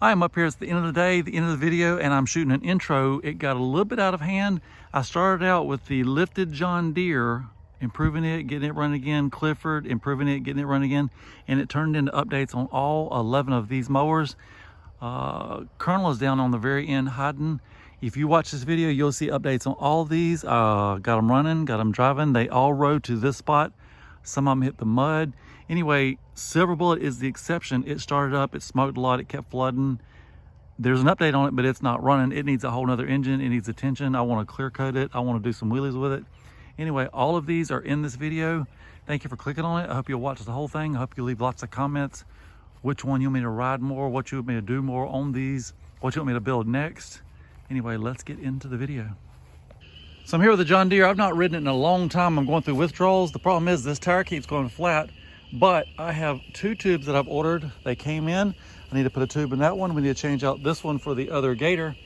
I am up here at the end of the day, the end of the video, and I'm shooting an intro. It got a little bit out of hand. I started out with the lifted John Deere, improving it, getting it running again, Clifford, improving it, getting it running again, and it turned into updates on all 11 of these mowers. Colonel is down on the very end hiding. If you watch this video, you'll see updates on all of these. Got them running, got them driving. They all rode to this spot. Some of them hit the mud. Anyway, Silver Bullet is the exception. It started up, it smoked a lot, it kept flooding. There's an update on it, but it's not running. It needs a whole nother engine. It needs attention. I want to clear coat it. I want to do some wheelies with it. Anyway, all of these are in this video. Thank you for clicking on it. I hope you'll watch the whole thing. I hope you leave lots of comments. Which one you want me to ride more, what you want me to do more on these, what you want me to build next. Anyway, let's get into the video. So I'm here with the John Deere. I've not ridden it in a long time. I'm going through withdrawals. The problem is this tire keeps going flat, but I have two tubes that I've ordered. They came in. I need to put a tube in that one. We need to change out this one for the other Gator.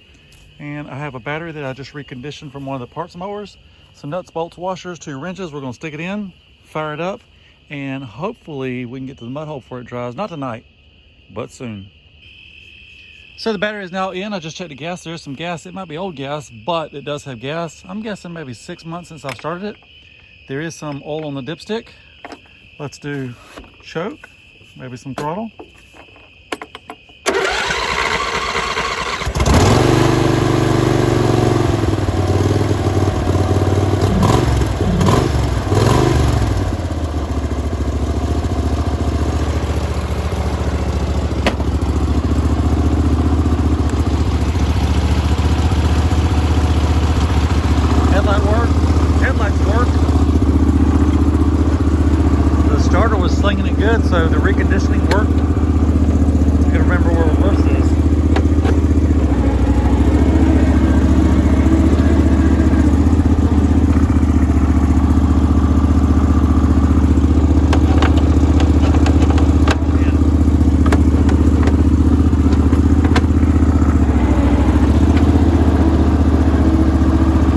And I have a battery that I just reconditioned from one of the parts mowers. Some nuts, bolts, washers, 2 wrenches. We're gonna stick it in, fire it up, and hopefully we can get to the mud hole before it dries. Not tonight, but soon. So the battery is now in. I just checked the gas. There's some gas. It might be old gas, but it does have gas. I'm guessing maybe 6 months since I started it. There is some oil on the dipstick. Let's do choke, maybe some throttle. Slinging it good, so the reconditioning worked. I can remember where reverse is.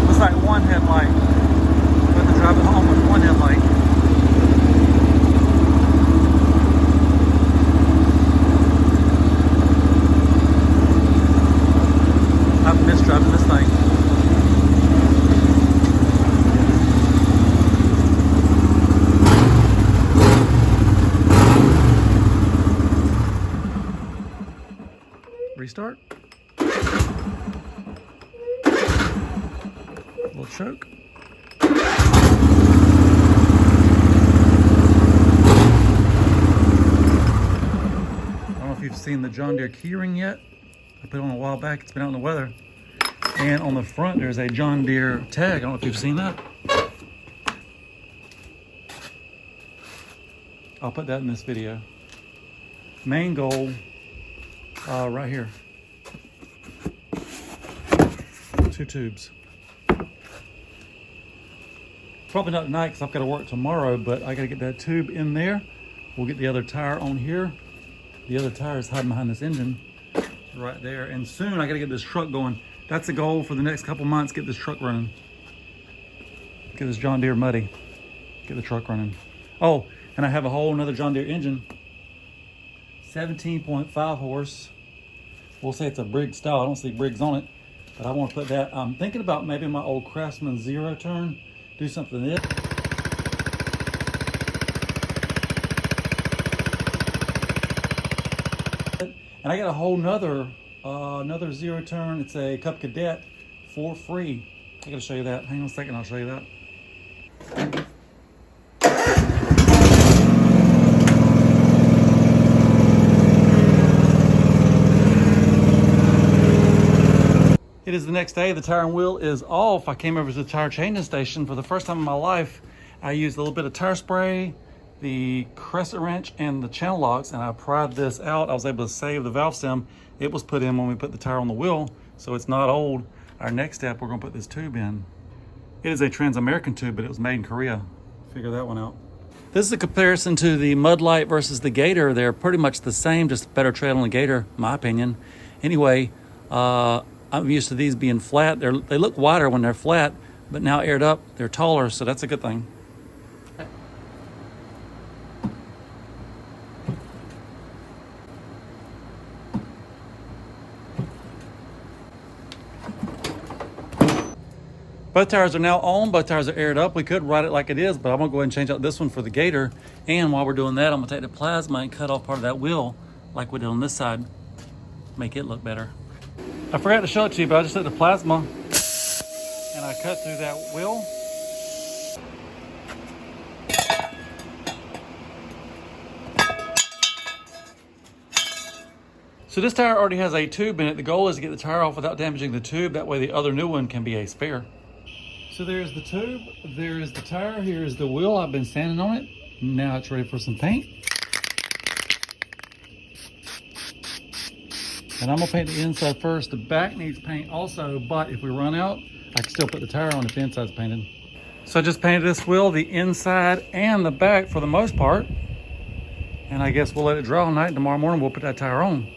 Looks like one headlight. But to drive it home with one headlight. Driving this thing. Restart. A little choke. I don't know if you've seen the John Deere keyring yet. I put it on a while back. It's been out in the weather. And on the front, there's a John Deere tag. I don't know if you've seen that. I'll put that in this video. Main goal, right here. 2 tubes. Probably not tonight because I've got to work tomorrow, but I got to get that tube in there. We'll get the other tire on here. The other tire is hiding behind this engine right there. And soon I got to get this truck going. That's the goal for the next couple months, get this truck running. Get this John Deere muddy. Get the truck running. Oh, and I have a whole another John Deere engine. 17.5 horse. We'll say it's a Briggs style. I don't see Briggs on it, but I want to put that. I'm thinking about maybe my old Craftsman zero turn. Do something with it. And I got a whole another zero turn. It's a Cup Cadet for free. I gotta show you that. Hang on a second, I'll show you that. It is the next day. The tire and wheel is off. I came over to the tire changing station for the first time in my life. I used a little bit of tire spray, the crescent wrench, and the channel locks, and I pried this out. I was able to save the valve stem. It was put in when we put the tire on the wheel, so it's not old. Our next step, we're gonna put this tube in. It is a Trans-American tube, but it was made in Korea. Figure that one out. This is a comparison to the Mud Light versus the Gator. They're pretty much the same, just better tread on the Gator, in my opinion. Anyway, I'm used to these being flat. They look wider when they're flat, but now aired up, they're taller, so that's a good thing. Both tires are now on, both tires are aired up. We could ride it like it is, but I'm gonna go ahead and change out this one for the Gator. And while we're doing that, I'm gonna take the plasma and cut off part of that wheel like we did on this side. Make it look better. I forgot to show it to you, but I just took the plasma and I cut through that wheel. So this tire already has a tube in it. The goal is to get the tire off without damaging the tube. That way the other new one can be a spare. So there's the tube, there is the tire, here's the wheel. I've been sanding on it. Now it's ready for some paint. And I'm gonna paint the inside first. The back needs paint also, but if we run out, I can still put the tire on if the inside's painted. So I just painted this wheel, the inside and the back for the most part. And I guess we'll let it dry all night, and tomorrow morning we'll put that tire on.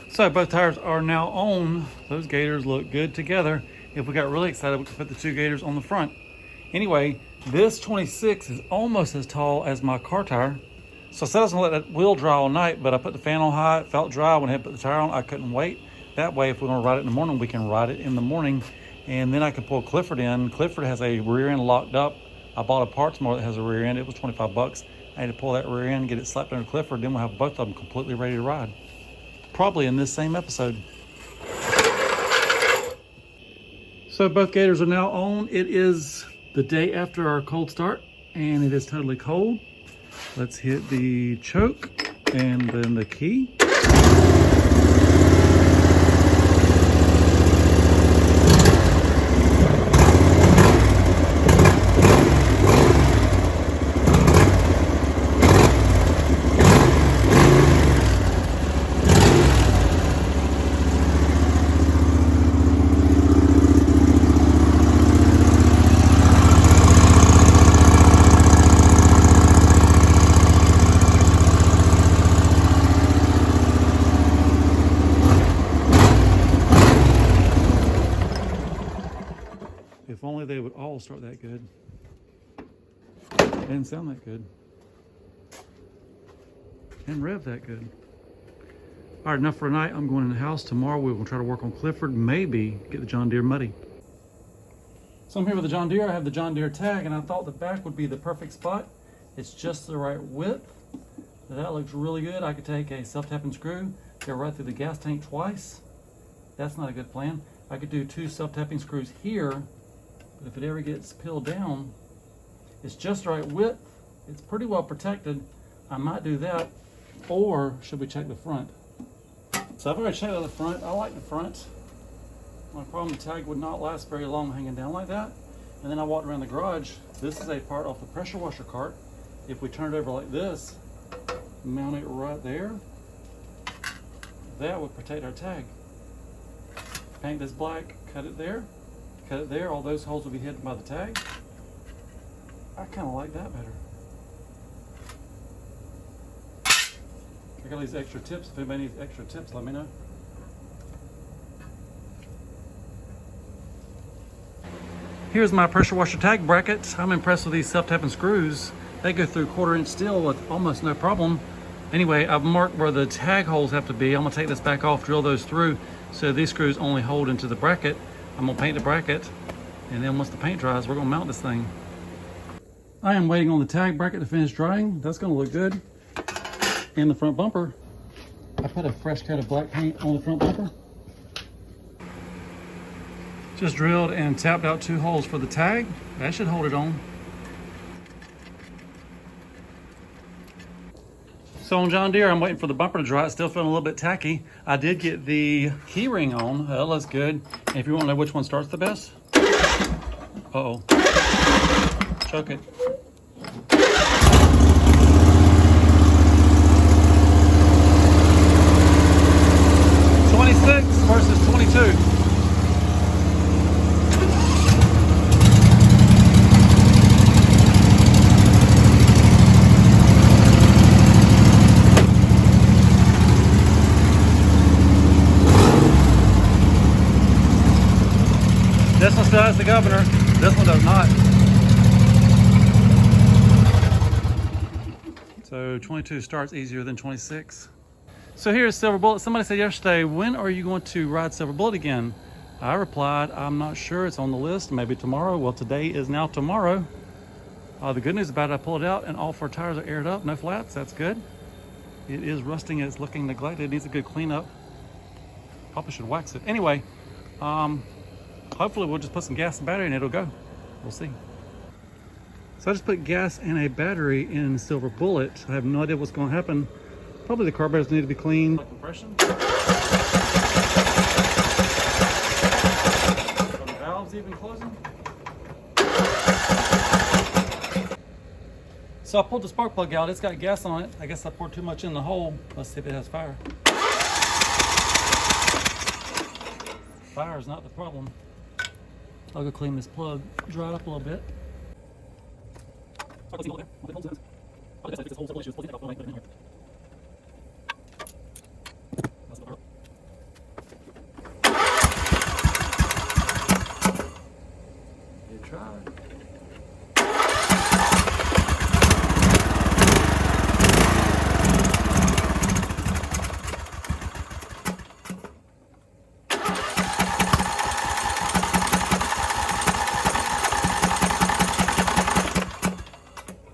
So both tires are now on. Those Gators look good together. If we got really excited, we could put the two Gators on the front. Anyway, this 26 is almost as tall as my car tire. So I said I was gonna let that wheel dry all night, but I put the fan on high, it felt dry. When I had put the tire on, I couldn't wait. That way, if we're gonna ride it in the morning, we can ride it in the morning. And then I can pull Clifford in. Clifford has a rear end locked up. I bought a parts more that has a rear end. It was 25 bucks. I had to pull that rear end, get it slapped under Clifford, then we'll have both of them completely ready to ride. Probably in this same episode. So both Gators are now on. It is the day after our cold start and it is totally cold. Let's hit the choke and then the key. If only they would all start that good. And sound that good. And rev that good. All right, enough for tonight. I'm going in the house. Tomorrow we will try to work on Clifford. Maybe get the John Deere muddy. So I'm here with the John Deere. I have the John Deere tag and I thought the back would be the perfect spot. It's just the right width. That looks really good. I could take a self-tapping screw, go right through the gas tank twice. That's not a good plan. I could do 2 self-tapping screws here. But if it ever gets peeled down, it's just the right width. It's pretty well protected. I might do that, or should we check the front? So I've already checked out the front. I like the front. My problem, the tag would not last very long hanging down like that. And then I walked around the garage. This is a part off the pressure washer cart. If we turn it over like this, mount it right there, that would protect our tag. Paint this black, cut it there. Cut it there, all those holes will be hidden by the tag. I kind of like that better. I got these extra tips. If anybody needs extra tips, let me know. Here's my pressure washer tag bracket. I'm impressed with these self-tapping screws. They go through 1/4 inch steel with almost no problem. Anyway, I've marked where the tag holes have to be. I'm gonna take this back off, drill those through, so these screws only hold into the bracket. I'm gonna paint the bracket, and then once the paint dries, we're gonna mount this thing. I am waiting on the tag bracket to finish drying. That's gonna look good. And the front bumper, I put a fresh coat of black paint on the front bumper. Just drilled and tapped out 2 holes for the tag. That should hold it on. So on John Deere, I'm waiting for the bumper to dry. It's still feeling a little bit tacky. I did get the key ring on. That looks good. And if you want to know which one starts the best, uh-oh. Choke it. '26 versus 22. This one still has the governor. This one does not. So 22 starts easier than 26. So here's Silver Bullet. Somebody said yesterday, when are you going to ride Silver Bullet again? I replied, I'm not sure, it's on the list, maybe tomorrow. Well, today is now tomorrow. The good news about it, I pulled it out and all 4 tires are aired up, no flats, that's good. It is rusting, it's looking neglected, it needs a good cleanup. Probably should wax it. Anyway, hopefully we'll just put some gas in the battery and it'll go. We'll see. So I just put gas and a battery in Silver Bullet. I have no idea what's going to happen. Probably the carburetors need to be cleaned. Like compression. The valves even closing. So I pulled the spark plug out. It's got gas on it. I guess I poured too much in the hole. Let's see if it has fire. Fire is not the problem. I'll go clean this plug, dry it up a little bit. Good try.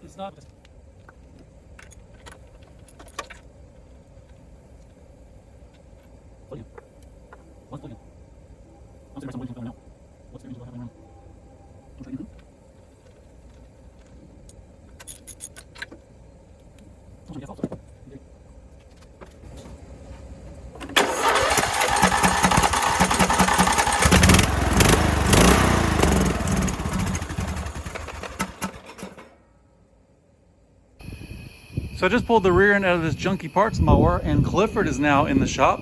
It's not just So I just pulled the rear end out of this junky parts mower, and Clifford is now in the shop.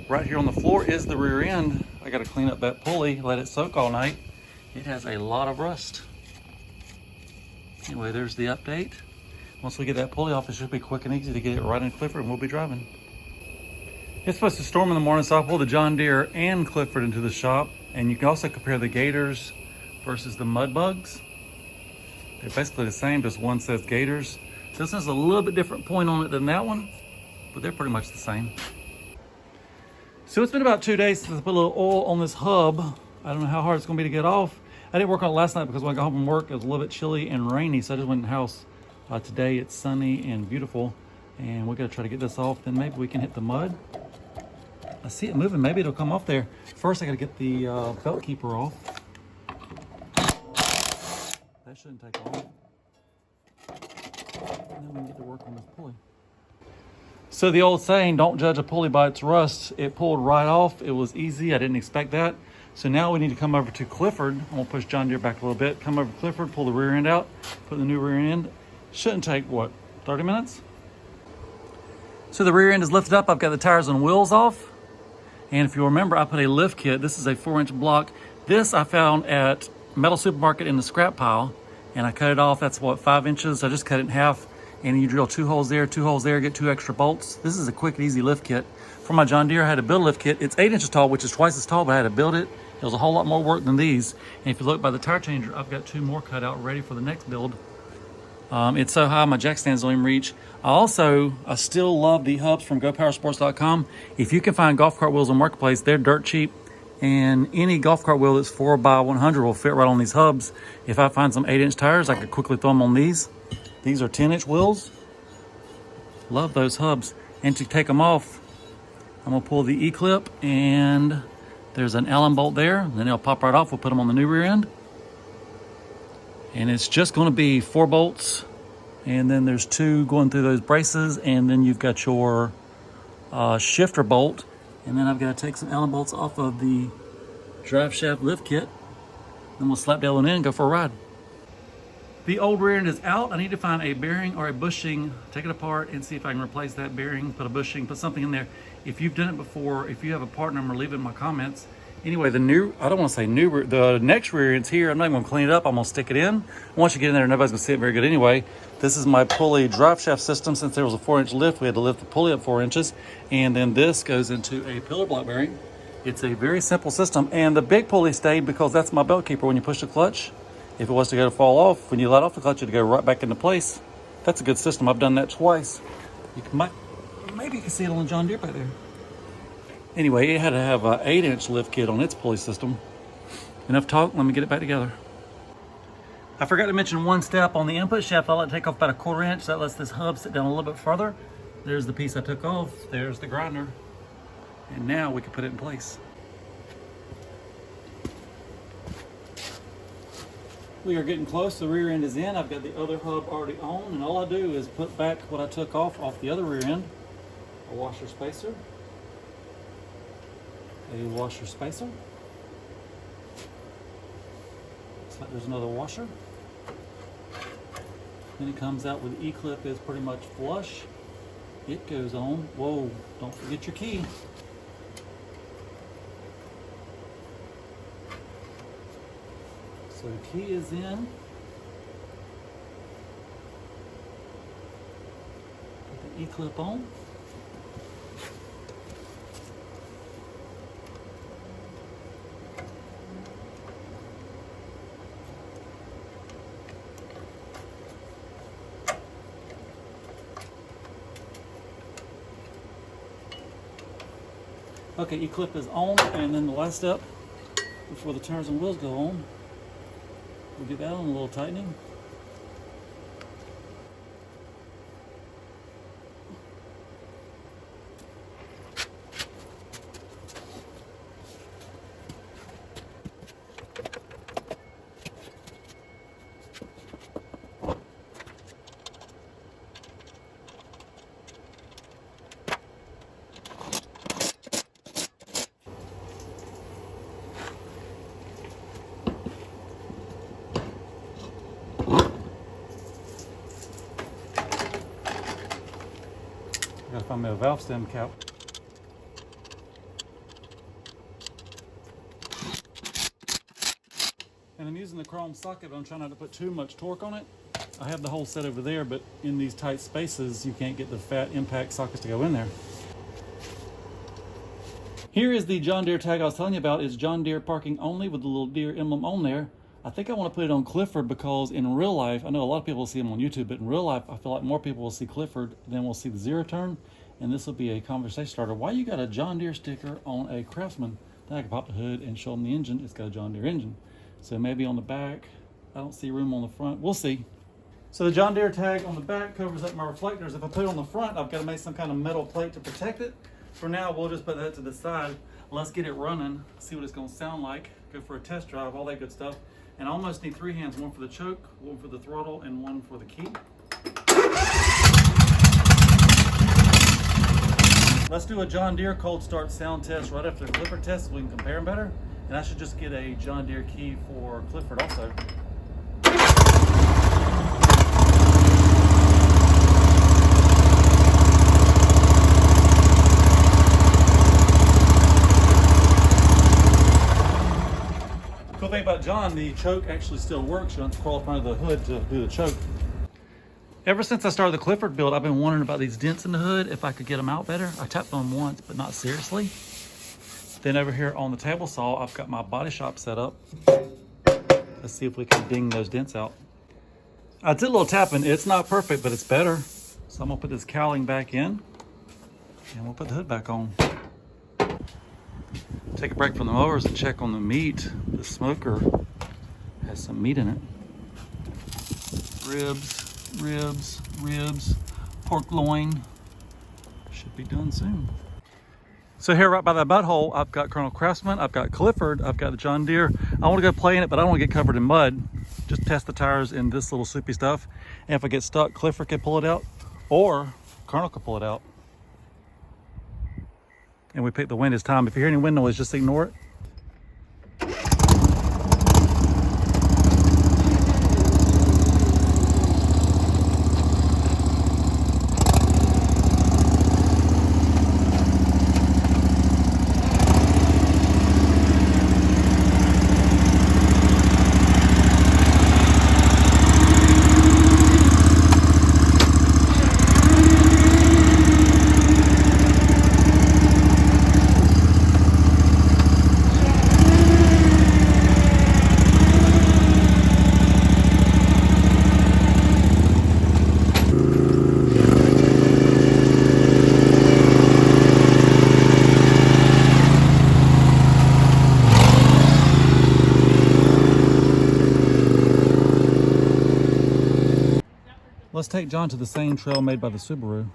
Right here on the floor is the rear end. I got to clean up that pulley, let it soak all night. It has a lot of rust. Anyway, there's the update. Once we get that pulley off, it should be quick and easy to get it right in Clifford, and we'll be driving. It's supposed to storm in the morning, so I pulled the John Deere and Clifford into the shop. And you can also compare the Gators versus the Mud Bugs. They're basically the same, just one says Gators. This has a little bit different point on it than that one, but they're pretty much the same. So it's been about 2 days since I put a little oil on this hub. I don't know how hard it's gonna be to get off. I didn't work on it last night because when I got home from work, it was a little bit chilly and rainy, so I just went in the house. Today it's sunny and beautiful, and we're gonna try to get this off, then maybe we can hit the mud. I see it moving, maybe it'll come off there. First I gotta get the belt keeper off. That shouldn't take long. And then we can get to work on this pulley. So the old saying, don't judge a pulley by its rust. It pulled right off. It was easy. I didn't expect that. So now we need to come over to Clifford. I'm gonna push John Deere back a little bit. Come over to Clifford, pull the rear end out, put the new rear end. Shouldn't take, what, 30 minutes? So the rear end is lifted up. I've got the tires and wheels off. And if you remember, I put a lift kit. This is a 4-inch block. This I found at Metal Supermarket in the scrap pile. And I cut it off. That's what, 5 inches. I just cut it in half. And you drill 2 holes there, 2 holes there, get 2 extra bolts. This is a quick and easy lift kit. For my John Deere, I had to build a lift kit. It's 8 inches tall, which is twice as tall, but I had to build it. It was a whole lot more work than these. And if you look by the tire changer, I've got 2 more cut out ready for the next build. It's so high, my jack stands don't even reach. I still love the hubs from GoPowersports.com. If you can find golf cart wheels on Marketplace, they're dirt cheap. And any golf cart wheel that's 4x100 will fit right on these hubs. If I find some 8-inch tires, I could quickly throw them on these. These are 10-inch wheels. Love those hubs. And to take them off, I'm gonna pull the E-clip, and there's an Allen bolt there. Then they'll pop right off. We'll put them on the new rear end. And it's just gonna be 4 bolts. And then there's 2 going through those braces. And then you've got your shifter bolt. And then I've got to take some Allen bolts off of the drive shaft lift kit. Then we'll slap the Allen in and go for a ride. The old rear end is out. I need to find a bearing or a bushing, take it apart and see if I can replace that bearing, put a bushing, put something in there. If you've done it before, if you have a part number, leave it in my comments. Anyway, the next rear end's here. I'm not even gonna clean it up. I'm gonna stick it in. Once you get in there, nobody's gonna see it very good anyway. This is my pulley drive shaft system. Since there was a 4-inch lift, we had to lift the pulley up 4 inches. And then this goes into a pillar block bearing. It's a very simple system. And the big pulley stayed because that's my belt keeper when you push the clutch. If it was to go to fall off, when you let off the clutch, it'd go right back into place. That's a good system. I've done that twice. Maybe you can see it on the John Deere back there. Anyway, it had to have an 8-inch lift kit on its pulley system. Enough talk, let me get it back together. I forgot to mention one step on the input shaft. I let it take off about 1/4 inch. That lets this hub sit down a little bit further. There's the piece I took off. There's the grinder. And now we can put it in place. We are getting close. The rear end is in. I've got the other hub already on, and all I do is put back what I took off the other rear end. A washer spacer. A washer spacer. Looks like there's another washer. Then it comes out with the E-clip is pretty much flush. It goes on. Whoa, don't forget your key. So the key is in. Put the E-clip on. Okay, E-clip is on, and then the last step before the turns and wheels go on, we'll get that on a little tightening. Gotta find me a valve stem cap. And I'm using the chrome socket, but I'm trying not to put too much torque on it. I have the whole set over there, but in these tight spaces, you can't get the fat impact sockets to go in there. Here is the John Deere tag I was telling you about. It's John Deere parking only with the little deer emblem on there. I think I want to put it on Clifford because in real life, I know a lot of people will see him on YouTube, but in real life, I feel like more people will see Clifford than will see the zero turn. And this will be a conversation starter. Why you got a John Deere sticker on a Craftsman? Then I can pop the hood and show them the engine. It's got a John Deere engine. So maybe on the back, I don't see room on the front. We'll see. So the John Deere tag on the back covers up my reflectors. If I put it on the front, I've got to make some kind of metal plate to protect it. For now, we'll just put that to the side. Let's get it running, see what it's going to sound like, go for a test drive, all that good stuff. And I almost need 3 hands, one for the choke, one for the throttle, and one for the key. Let's do a John Deere cold start sound test right after the Clifford test so we can compare them better. And I should just get a John Deere key for Clifford also. Cool thing about John, the choke actually still works. You don't have to crawl up under the hood to do the choke. Ever since I started the Clifford build, I've been wondering about these dents in the hood, if I could get them out better. I tapped on them once, but not seriously. Then over here on the table saw, I've got my body shop set up. Let's see if we can ding those dents out. I did a little tapping. It's not perfect, but it's better. So I'm gonna put this cowling back in and we'll put the hood back on. Take a break from the mowers and check on the meat. The smoker has some meat in it. Ribs, pork loin. Should be done soon. So here right by that butthole, I've got Colonel Craftsman, I've got Clifford, I've got the John Deere. I want to go play in it, but I don't want to get covered in mud. Just test the tires in this little soupy stuff. And if I get stuck, Clifford can pull it out, or Colonel can pull it out. And we pick the wind this time. If you hear any wind noise, just ignore it. take John to the same trail made by the Subaru.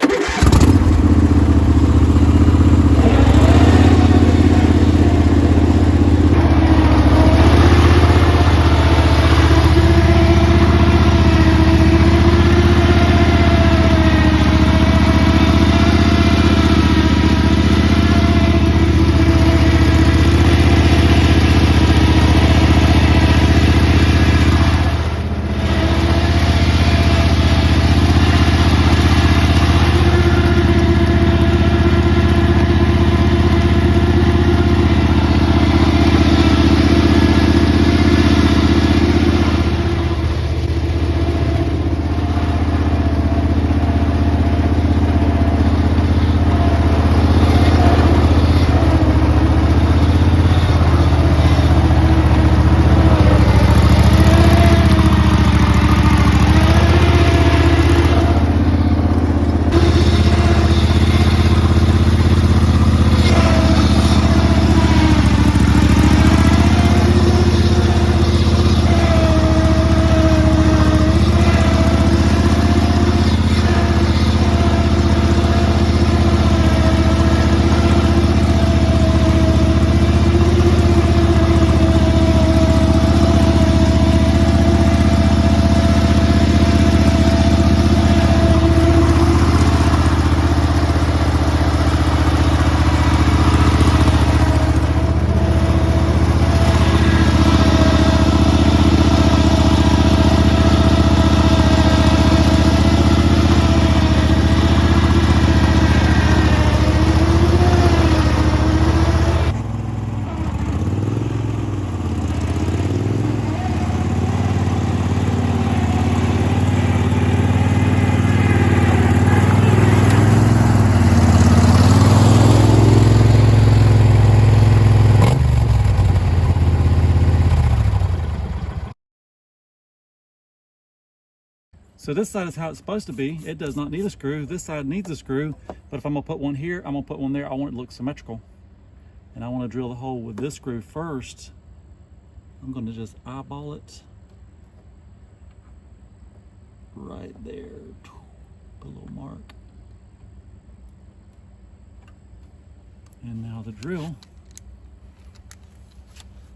So this side is how it's supposed to be. It does not need a screw. This side needs a screw, but if I'm gonna put one here, I'm gonna put one there. I want it to look symmetrical. And I wanna drill the hole with this screw first. I'm gonna just eyeball it right there. Put a little mark. And now the drill.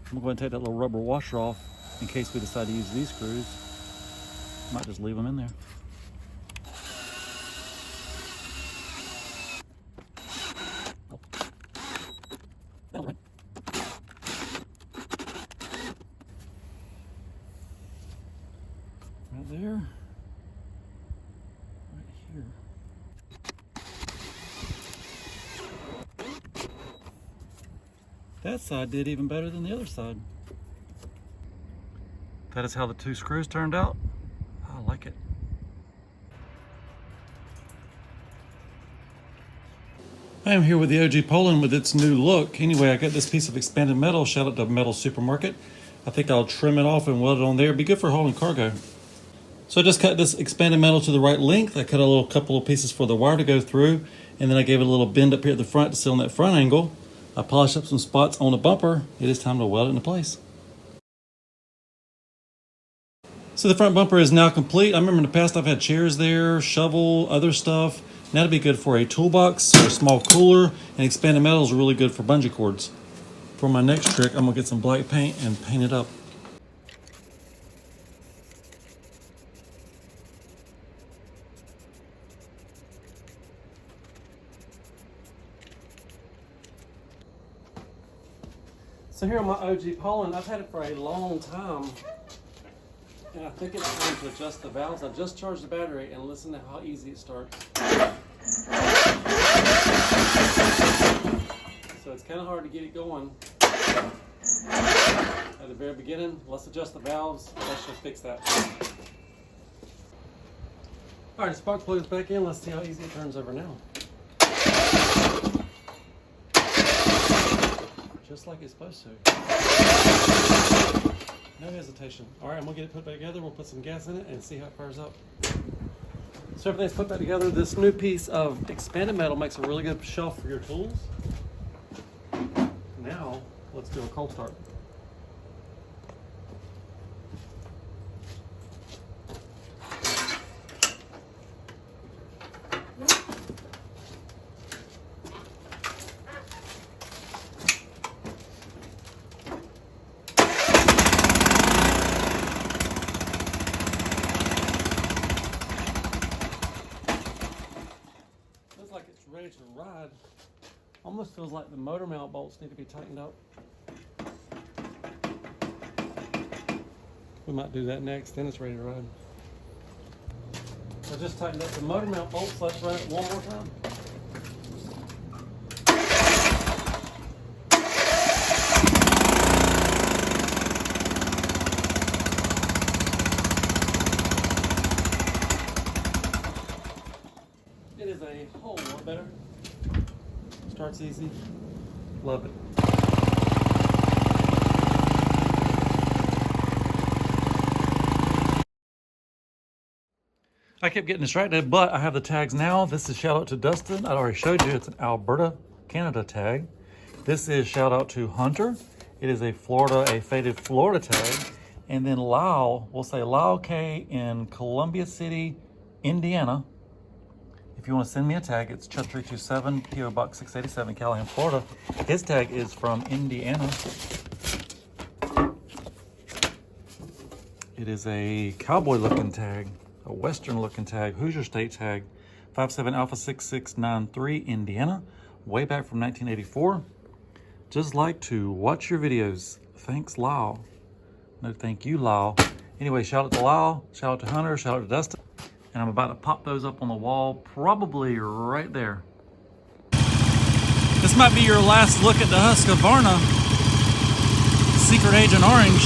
I'm gonna go ahead and take that little rubber washer off in case we decide to use these screws. Might just leave them in there. Right there. Right here. That side did even better than the other side. That is how the two screws turned out. I like it. I am here with the OG Poland with its new look. Anyway, I got this piece of expanded metal. Shout out to Metal Supermarket. I think I'll trim it off and weld it on there. Be good for hauling cargo. So I just cut this expanded metal to the right length. I cut a little couple of pieces for the wire to go through, and then I gave it a little bend up here at the front to sit on that front angle. I polished up some spots on the bumper. It is time to weld it into place. So the front bumper is now complete. I remember in the past I've had chairs there, shovel, other stuff. Now it'd be good for a toolbox or a small cooler, and expanded metal is really good for bungee cords. For my next trick, I'm gonna get some black paint and paint it up. So here on my OG Poland, I've had it for a long time. And I think it's time to adjust the valves. I just charged the battery and listen to how easy it starts. So it's kind of hard to get it going. At the very beginning, let's adjust the valves. Let's just fix that. All right, spark plug is back in. Let's see how easy it turns over now. Just like it's supposed to. No hesitation. All right, I'm gonna get it put back together. We'll put some gas in it and see how it fires up. So everything's put back together. This new piece of expanded metal makes a really good shelf for your tools. Now, let's do a cold start. like it's ready to ride. Almost feels like the motor mount bolts need to be tightened up. We might do that next, then it's ready to ride. I just tightened up the motor mount bolts. Let's run it one more time. It is a whole lot better. Starts easy. Love it. I kept getting distracted, but I have the tags now. This is shout out to Dustin. I already showed you it's an Alberta, Canada tag. This is shout out to Hunter. It is a faded Florida tag. And then Lyle, we'll say Lyle K in Columbia City, Indiana. If you want to send me a tag, it's Chud327, PO Box 687, Callahan, Florida. His tag is from Indiana. It is a cowboy looking tag, a Western looking tag, Hoosier State tag, 57 Alpha 6693, Indiana, way back from 1984. Just like to watch your videos. Thanks, Lyle. No, thank you, Lyle. Anyway, shout out to Lyle, shout out to Hunter, shout out to Dustin. And I'm about to pop those up on the wall, probably right there. This might be your last look at the Husqvarna Secret Agent Orange.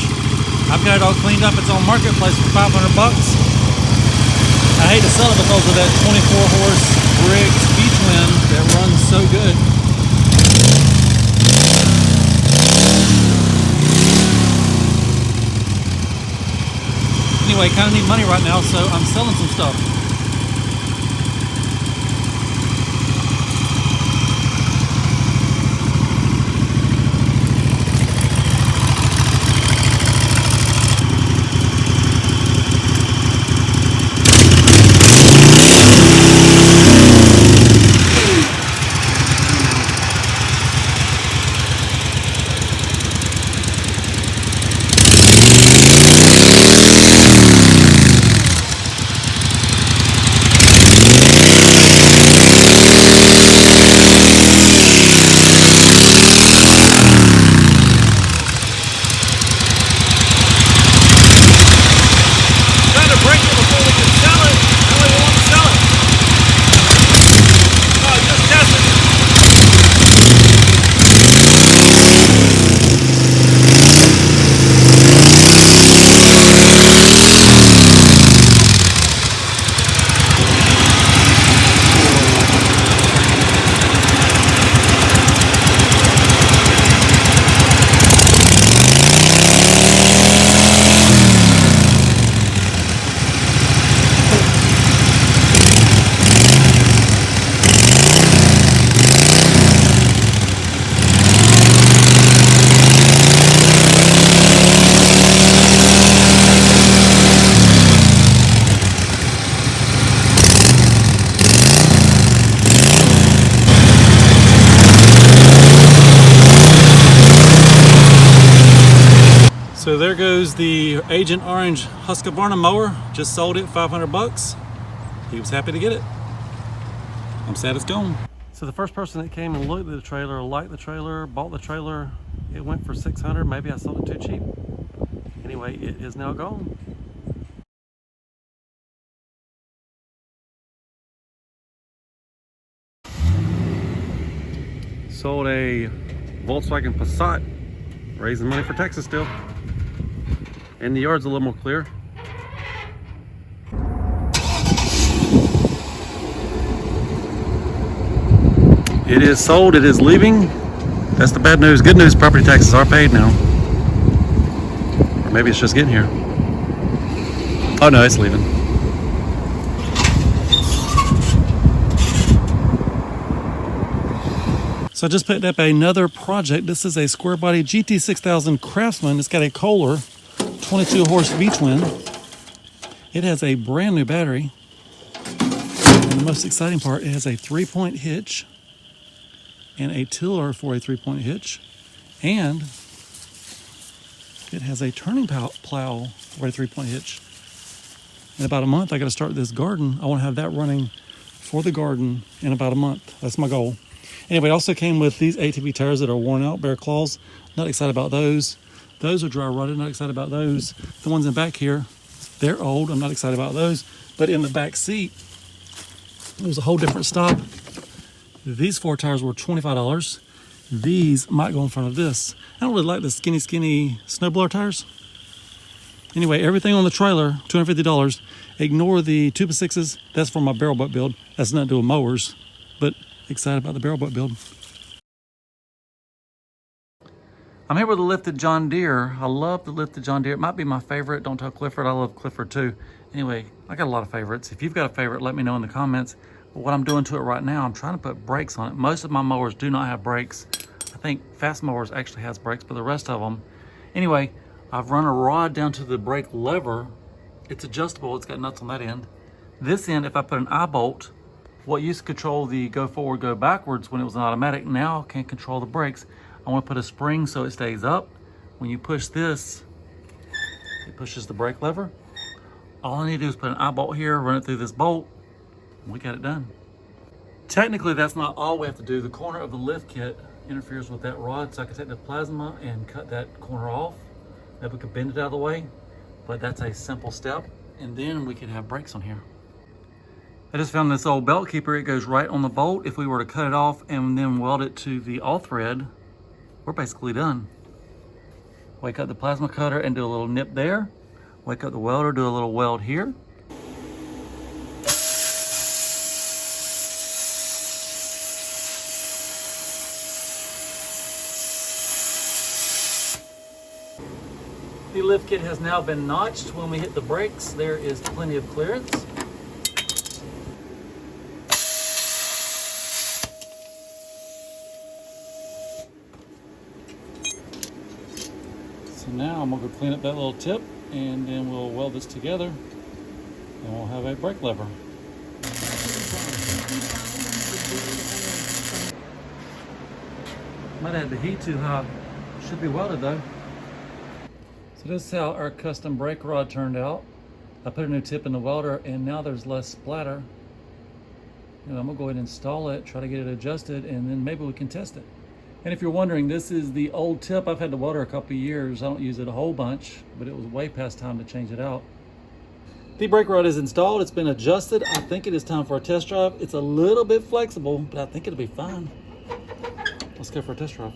I've got it all cleaned up. It's on Marketplace for 500 bucks. I hate to sell it because of that 24 horse Briggs V-twin that runs so good. Anyway, kind of need money right now, so I'm selling some stuff. So there goes the Agent Orange Husqvarna mower. Just sold it, 500 bucks. He was happy to get it. I'm sad it's gone. So the first person that came and looked at the trailer, liked the trailer, bought the trailer, it went for 600. Maybe I sold it too cheap. Anyway, it is now gone. Sold a Volkswagen Passat, raising money for Texas still. And the yard's a little more clear. It is sold, it is leaving. That's the bad news. Good news, property taxes are paid now. Or maybe it's just getting here. Oh no, it's leaving. So I just picked up another project. This is a square body GT6000 Craftsman. It's got a Kohler 22 horse V-twin. It has a brand new battery. And the most exciting part, it has a 3-point hitch and a tiller for a 3-point hitch. And it has a turning plow for a 3-point hitch. In about a month, I got to start this garden. I want to have that running for the garden in about a month. That's my goal. Anyway, it also came with these ATV tires that are worn out, bare claws. Not excited about those. Those are dry rotted, not excited about those. The ones in back here, they're old, I'm not excited about those. But in the back seat, it was a whole different stop. These 4 tires were $25. These might go in front of this. I don't really like the skinny snowblower tires. Anyway, everything on the trailer, $250. Ignore the 2x6s. That's for my barrel butt build. That's nothing to do with mowers, but excited about the barrel butt build. I'm here with a lifted John Deere. I love the lifted John Deere. It might be my favorite. Don't tell Clifford. I love Clifford too. Anyway, I got a lot of favorites. If you've got a favorite, let me know in the comments. But what I'm doing to it right now, I'm trying to put brakes on it. Most of my mowers do not have brakes. I think Fast Mowers actually has brakes, but the rest of them. Anyway, I've run a rod down to the brake lever. It's adjustable. It's got nuts on that end. This end, if I put an eye bolt, what used to control the go forward, go backwards when it was an automatic, now can control the brakes. I want to put a spring so it stays up. When you push this, it pushes the brake lever. All I need to do is put an eye bolt here, run it through this bolt, and we got it done. Technically, that's not all we have to do. The corner of the lift kit interferes with that rod, so I can take the plasma and cut that corner off. Maybe we could bend it out of the way, but that's a simple step. And then we could have brakes on here. I just found this old belt keeper. It goes right on the bolt. If we were to cut it off and then weld it to the all thread, we're basically done. Wake up the plasma cutter and do a little nip there. Wake up the welder, do a little weld here. The lift kit has now been notched. When we hit the brakes, there is plenty of clearance. So now I'm gonna go clean up that little tip, and then we'll weld this together and we'll have a brake lever. Might have the heat too high. Should be welded though. So this is how our custom brake rod turned out. I put a new tip in the welder and now there's less splatter. And I'm gonna go ahead and install it, try to get it adjusted, and then maybe we can test it. And if you're wondering, this is the old tip. I've had the welder a couple of years. I don't use it a whole bunch, but it was way past time to change it out. The brake rod is installed, it's been adjusted. I think it is time for a test drive. It's a little bit flexible, but I think it'll be fine. Let's go for a test drive.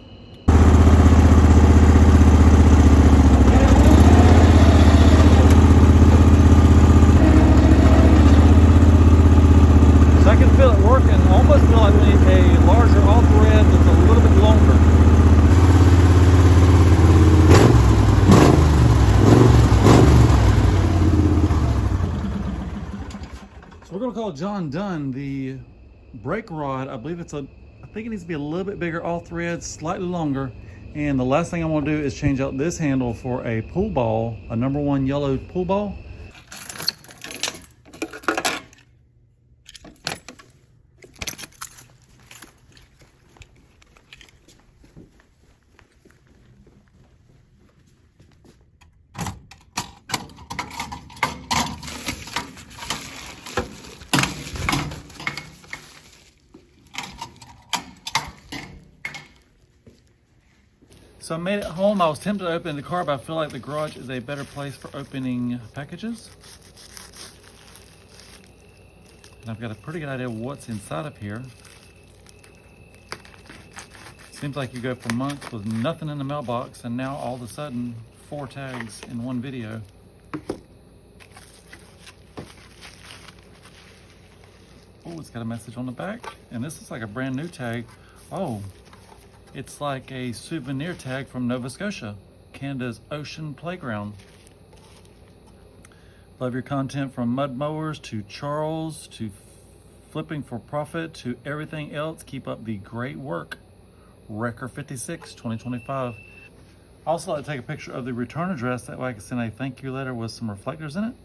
So I can feel it working. I almost feel like we need a larger all thread that's a little bit longer. So we're gonna call John done. The brake rod, I think it needs to be a little bit bigger, all threads, slightly longer. And the last thing I want to do is change out this handle for a pool ball, a #1 yellow pool ball. So I made it home. I was tempted to open the car, but I feel like the garage is a better place for opening packages. And I've got a pretty good idea of what's inside of here. Seems like you go for months with nothing in the mailbox, and now all of a sudden, 4 tags in one video. Oh, it's got a message on the back. And this is like a brand new tag. Oh. It's like a souvenir tag from Nova Scotia, Canada's ocean playground. Love your content, from mud mowers to Charles to flipping for profit to everything else. Keep up the great work. Wrecker 56, 2025. I also like to take a picture of the return address. That way I can send a thank you letter with some reflectors in it.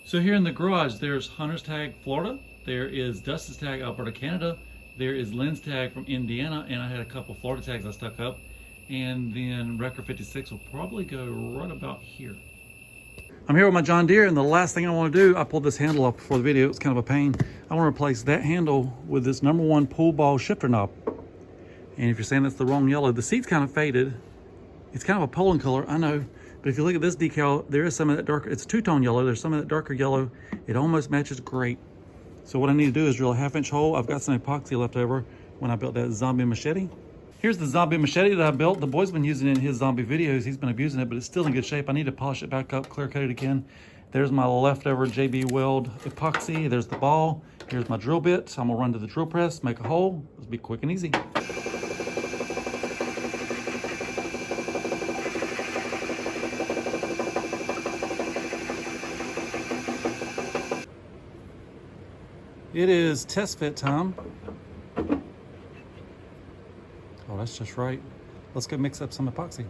So here in the garage, there's Hunter's tag, Florida. There is Dustin's tag, Alberta, Canada. There is Lynn's tag from Indiana, and I had a couple Florida tags I stuck up. And then Wrecker 56 will probably go right about here. I'm here with my John Deere, and the last thing I want to do, I pulled this handle off before the video. It's kind of a pain. I want to replace that handle with this #1 pull ball shifter knob. And if you're saying that's the wrong yellow, the seat's kind of faded. It's kind of a pollen color, I know. But if you look at this decal, there is some of that darker, it's two-tone yellow. There's some of that darker yellow. It almost matches great. So what I need to do is drill a 1/2-inch hole. I've got some epoxy left over when I built that zombie machete. Here's the zombie machete that I built. The boy's been using it in his zombie videos. He's been abusing it, but it's still in good shape. I need to polish it back up, clear coat it again. There's my leftover JB Weld epoxy. There's the ball. Here's my drill bit. I'm gonna run to the drill press, make a hole. This will be quick and easy. It is test fit time. Oh, that's just right. Let's go mix up some epoxy.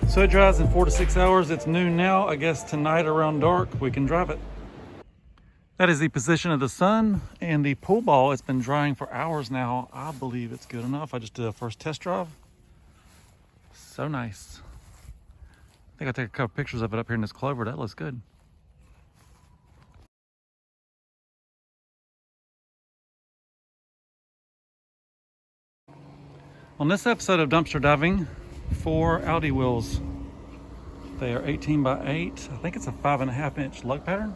So it dries in 4 to 6 hours. It's noon now. I guess tonight around dark, we can drive it. That is the position of the sun and the pull ball. It's been drying for hours now. I believe it's good enough. I just did a first test drive. So nice. I think I'll take a couple pictures of it up here in this clover. That looks good. On this episode of Dumpster Diving, 4 Audi wheels. They are 18 by 8. I think it's a 5.5-inch lug pattern.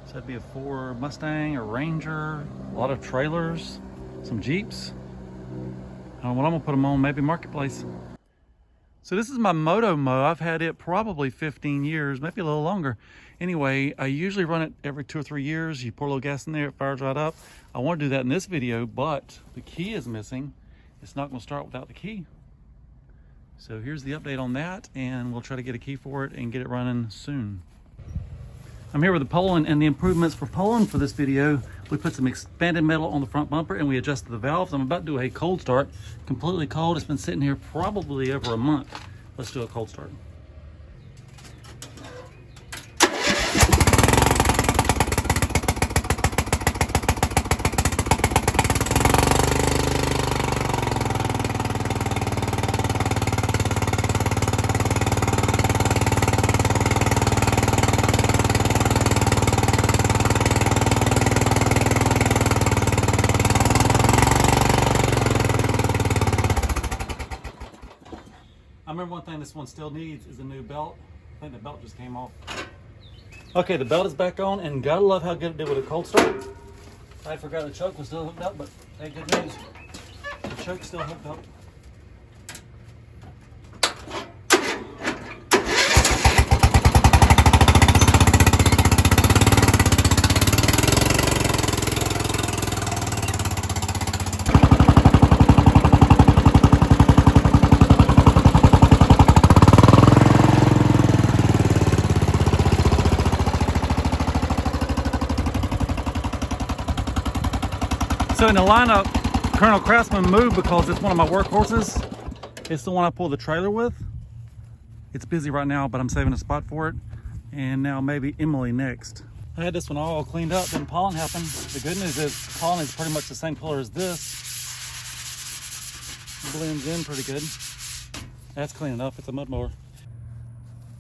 So that'd be a 4 Mustang or Ranger, a lot of trailers, some Jeeps. I don't know what I'm gonna put them on, maybe Marketplace. So this is my Moto Mow. I've had it probably 15 years, maybe a little longer. Anyway, I usually run it every 2 or 3 years. You pour a little gas in there, it fires right up. I want to do that in this video, but the key is missing. It's not gonna start without the key. So here's the update on that, and we'll try to get a key for it and get it running soon. I'm here with the Poland and the improvements for Poland for this video. We put some expanded metal on the front bumper and we adjusted the valves. I'm about to do a cold start, completely cold. It's been sitting here probably over a month. Let's do a cold start. I remember one thing this one still needs is a new belt. I think the belt just came off. Okay, the belt is back on, and gotta love how good it did with a cold start. I forgot the choke was still hooked up, but hey, good news. The choke's still hooked up. So in the lineup, Colonel Craftsman moved because it's one of my workhorses. It's the one I pull the trailer with. It's busy right now, but I'm saving a spot for it. And now maybe Emily next. I had this one all cleaned up, then pollen happened. The good news is pollen is pretty much the same color as this. It blends in pretty good. That's clean enough, it's a mud mower.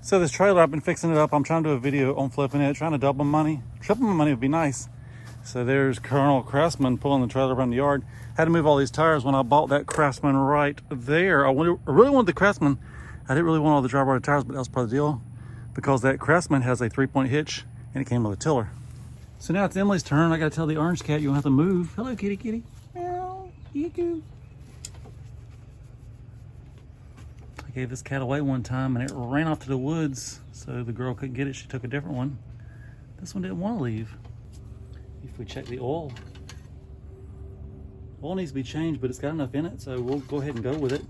So this trailer, I've been fixing it up. I'm trying to do a video on flipping it, trying to double my money. Triple my money would be nice. So there's Colonel Craftsman pulling the trailer around the yard. Had to move all these tires when I bought that Craftsman right there. I really wanted the Craftsman. I didn't really want all the drive wire tires, but that was part of the deal because that Craftsman has a 3-point hitch and it came with a tiller. So now it's Emily's turn. I gotta tell the orange cat you don't have to move. Hello, kitty, kitty. Meow, you. I gave this cat away one time and it ran off to the woods. So the girl couldn't get it. She took a different one. This one didn't want to leave. If we check the oil needs to be changed, but it's got enough in it, so we'll go ahead and go with it.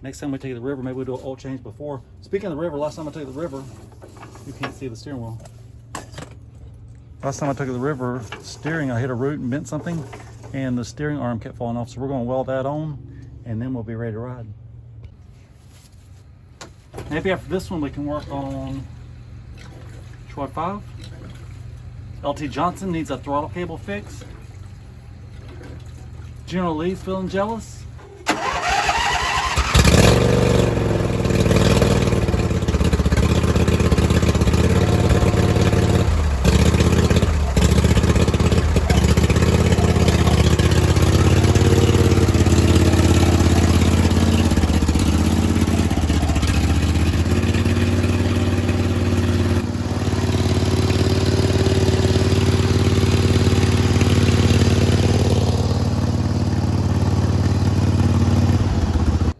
Next time we take it to the river, maybe we'll do an oil change before. Speaking of the river, last time I took it to the river, you can't see the steering wheel. Last time I took it to the river, steering, I hit a root and bent something, and the steering arm kept falling off. So we're gonna weld that on and then we'll be ready to ride. Maybe after this one we can work on Chud 5. LT Johnson needs a throttle cable fix. General Lee's feeling jealous.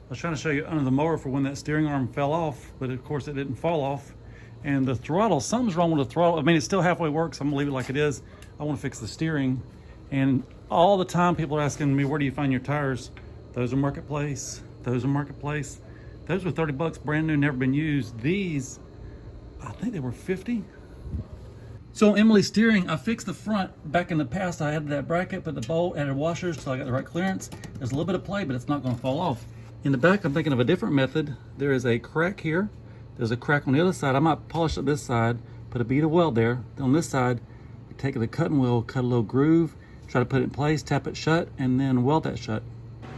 I was trying to show you under the mower for when that steering arm fell off, but of course it didn't fall off. And the throttle, something's wrong with the throttle. I mean, it still halfway works. I'm gonna leave it like it is. I wanna fix the steering. And all the time people are asking me, where do you find your tires? Those are Marketplace, those are Marketplace. Those were 30 bucks, brand new, never been used. These, I think they were 50. So on Emily's steering, I fixed the front. Back in the past, I added that bracket, put the bolt, added washers till I got the right clearance. There's a little bit of play, but it's not gonna fall off. In the back, I'm thinking of a different method. There is a crack here. There's a crack on the other side. I might polish up this side, put a bead of weld there. On this side, take the cutting wheel, cut a little groove, try to put it in place, tap it shut, and then weld that shut.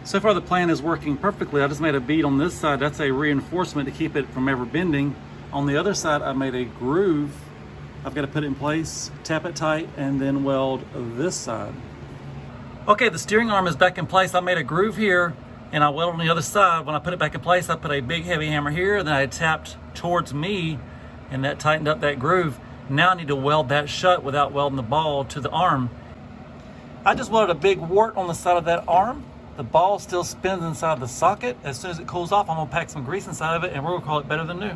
So far the plan is working perfectly. I just made a bead on this side. That's a reinforcement to keep it from ever bending. On the other side, I made a groove. I've got to put it in place, tap it tight, and then weld this side. Okay, the steering arm is back in place. I made a groove here, and I welded on the other side. When I put it back in place, I put a big heavy hammer here, then I tapped towards me, and that tightened up that groove. Now I need to weld that shut without welding the ball to the arm. I just welded a big wart on the side of that arm. The ball still spins inside the socket. As soon as it cools off, I'm gonna pack some grease inside of it, and we're gonna call it better than new.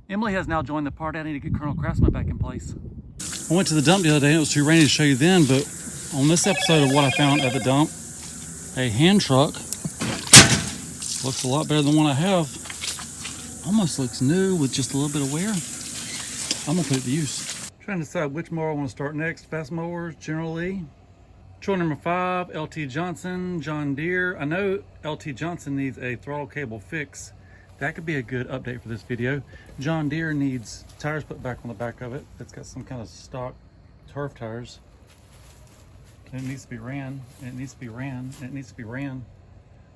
Emily has now joined the party. I need to get Colonel Craftsman back in place. I went to the dump the other day. It was too rainy to show you then, but on this episode of what I found at the dump, a hand truck looks a lot better than one I have. Almost looks new with just a little bit of wear. I'm gonna put it to use. Trying to decide which mower I want to start next. Fast Mowers, General Lee. Choice number 5, LT Johnson, John Deere. I know LT Johnson needs a throttle cable fix. That could be a good update for this video. John Deere needs tires put back on the back of it. It's got some kind of stock turf tires. And it needs to be ran, and it needs to be ran, and it needs to be ran.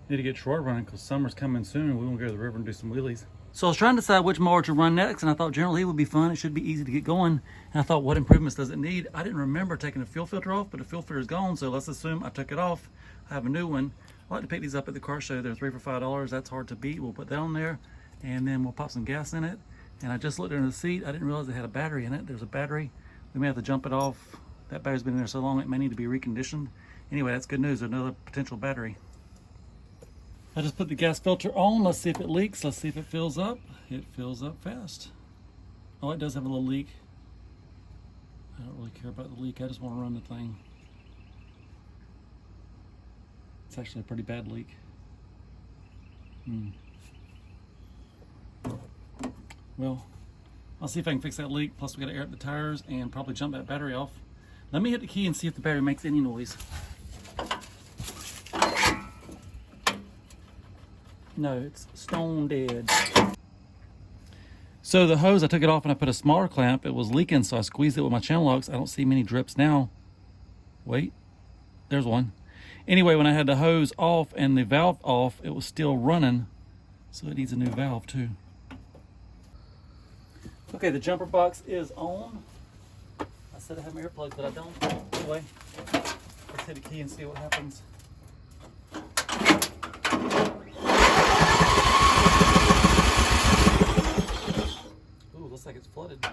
Need to get Troy running because summer's coming soon and we want to go to the river and do some wheelies. So I was trying to decide which mower to run next, and I thought General Lee would be fun. It should be easy to get going. And I thought, what improvements does it need? I didn't remember taking the fuel filter off, but the fuel filter is gone, so let's assume I took it off. I have a new one. I like to pick these up at the car show. They're 3 for $5. That's hard to beat. We'll put that on there, and then we'll pop some gas in it. And I just looked under the seat. I didn't realize it had a battery in it. There's a battery. We may have to jump it off. That battery's been in there so long it may need to be reconditioned. Anyway, that's good news. There's another potential battery. I just put the gas filter on. Let's see if it leaks. Let's see if it fills up. It fills up fast. Oh, it does have a little leak. I don't really care about the leak. I just want to run the thing. It's actually a pretty bad leak. Well, I'll see if I can fix that leak. Plus we got to air up the tires and probably jump that battery off. Let me hit the key and see if the battery makes any noise. No, it's stone dead. So the hose, I took it off and I put a smaller clamp. It was leaking, so I squeezed it with my channel locks. I don't see many drips now. Wait, there's one. Anyway, when I had the hose off and the valve off, it was still running. So it needs a new valve too. Okay, the jumper box is on. I said I have my earplugs, but I don't. Anyway, let's hit the key and see what happens. Ooh, looks like it's flooded.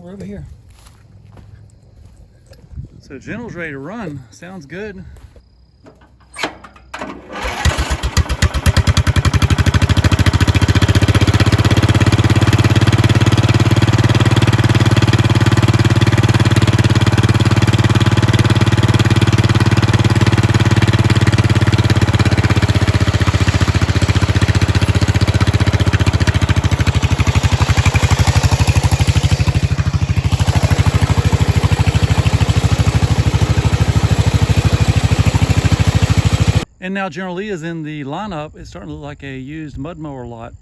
we're over here. So General's ready to run. Sounds good. And now General Lee is in the lineup. It's starting to look like a used mud mower lot.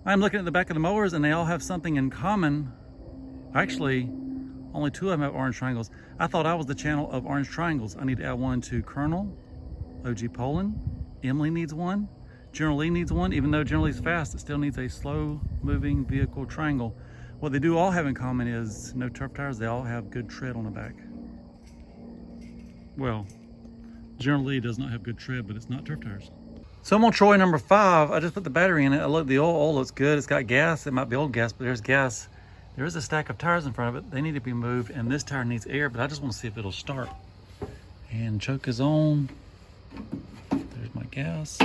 I'm looking at the back of the mowers and they all have something in common. Actually, only 2 of them have orange triangles. I thought I was the channel of orange triangles. I need to add one to Colonel, OG Poland, Emily needs one, General Lee needs one. Even though General Lee's fast, it still needs a slow moving vehicle triangle. What they do all have in common is no turf tires. They all have good tread on the back. Well, General Lee does not have good tread, but it's not turf tires. So I'm on Troy number 5. I just put the battery in it. I look, the oil looks good. It's got gas. It might be old gas, but there's gas. There is a stack of tires in front of it. They need to be moved, and this tire needs air, but I just want to see if it'll start. And choke is on. There's my gas.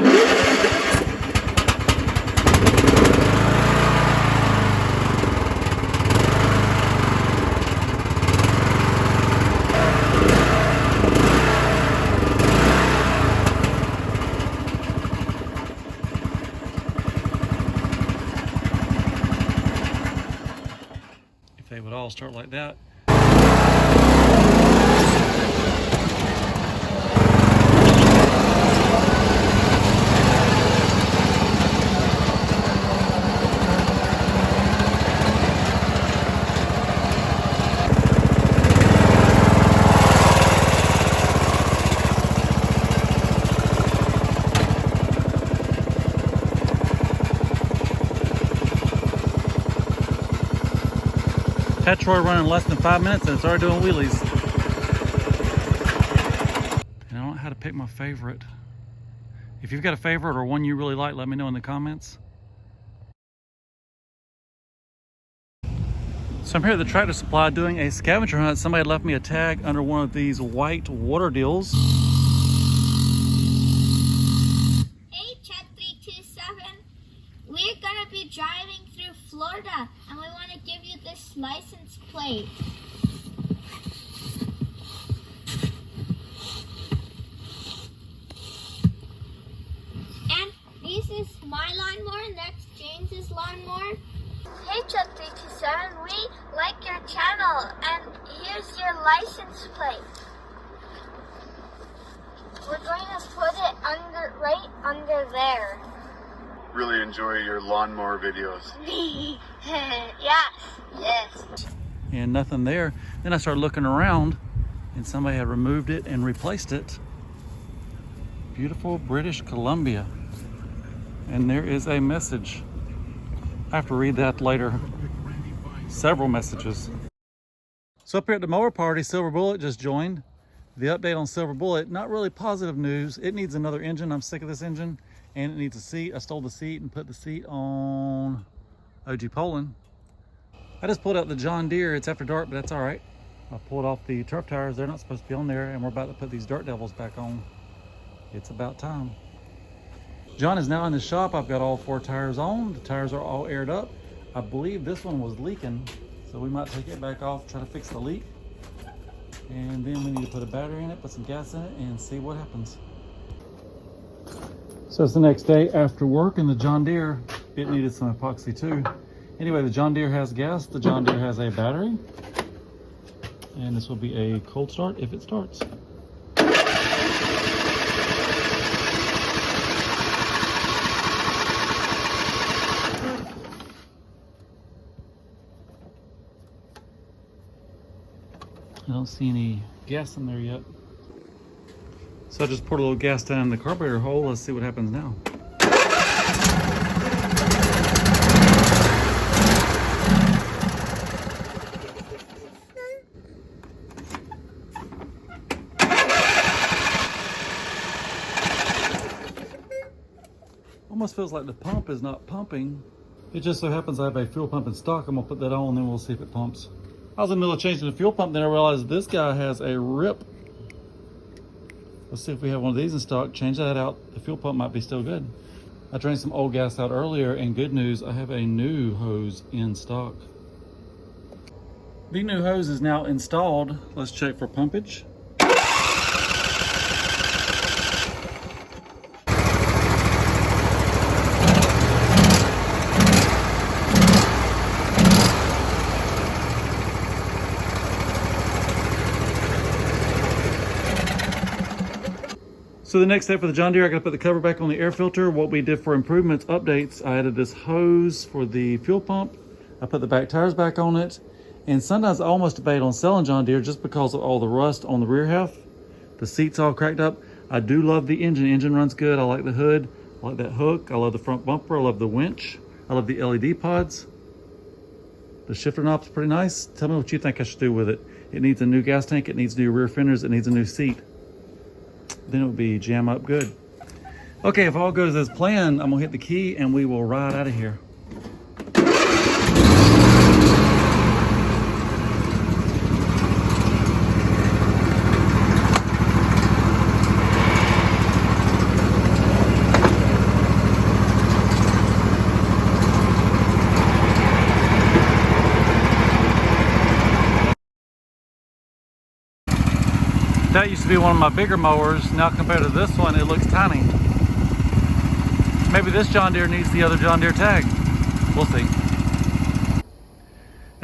They would all start like that. Had Troy running less than 5 minutes and started doing wheelies. And I don't know how to pick my favorite. If you've got a favorite or one you really like, let me know in the comments. So I'm here at the Tractor Supply doing a scavenger hunt. Somebody left me a tag under one of these white water deals. Hey Chud327, we're gonna be driving through Florida and we want to give you this license plate. And this is my lawnmower and that's James's lawnmower. Hey Chud327, we like your channel and here's your license plate. We're going to put it right under there. Really enjoy your lawnmower videos. Yes. And nothing there. Then I started looking around and somebody had removed it and replaced it. Beautiful British Columbia. And there is a message. I have to read that later. Several messages. So up here at the mower party, Silver Bullet just joined. The update on Silver Bullet, not really positive news. It needs another engine. I'm sick of this engine. And it needs a seat. I stole the seat and put the seat on OG Poland. I just pulled out the John Deere. It's after dark, but that's all right. I pulled off the turf tires. They're not supposed to be on there, and we're about to put these Dirt Devils back on. It's about time. John is now in the shop. I've got all 4 tires on. The tires are all aired up. I believe this one was leaking, so we might take it back off, try to fix the leak. And then we need to put a battery in it, put some gas in it, and see what happens. So it's the next day after work, and the John Deere, it needed some epoxy too. Anyway, the John Deere has gas, the John Deere has a battery, and this will be a cold start if it starts. I don't see any gas in there yet. So I just poured a little gas down in the carburetor hole. Let's see what happens now. Almost feels like the pump is not pumping. It just so happens I have a fuel pump in stock. I'm gonna put that on and then we'll see if it pumps. I was in the middle of changing the fuel pump, then I realized this guy has a rip. Let's see if we have one of these in stock. Change that out. The fuel pump might be still good. I drained some old gas out earlier, and good news, I have a new hose in stock. The new hose is now installed. Let's check for pumpage. So the next step for the John Deere, I gotta put the cover back on the air filter. What we did for improvements, updates, I added this hose for the fuel pump. I put the back tires back on it. And sometimes I almost debate on selling John Deere just because of all the rust on the rear half. The seat's all cracked up. I do love the engine. The engine runs good. I like the hood. I like that hook. I love the front bumper. I love the winch. I love the LED pods. The shifter knob's pretty nice. Tell me what you think I should do with it. It needs a new gas tank. It needs new rear fenders. It needs a new seat. Then it would be jam up good. Okay, if all goes as planned, I'm gonna hit the key and we will ride out of here. That used to be one of my bigger mowers. Now compared to this one, it looks tiny. Maybe this John Deere needs the other John Deere tag. We'll see.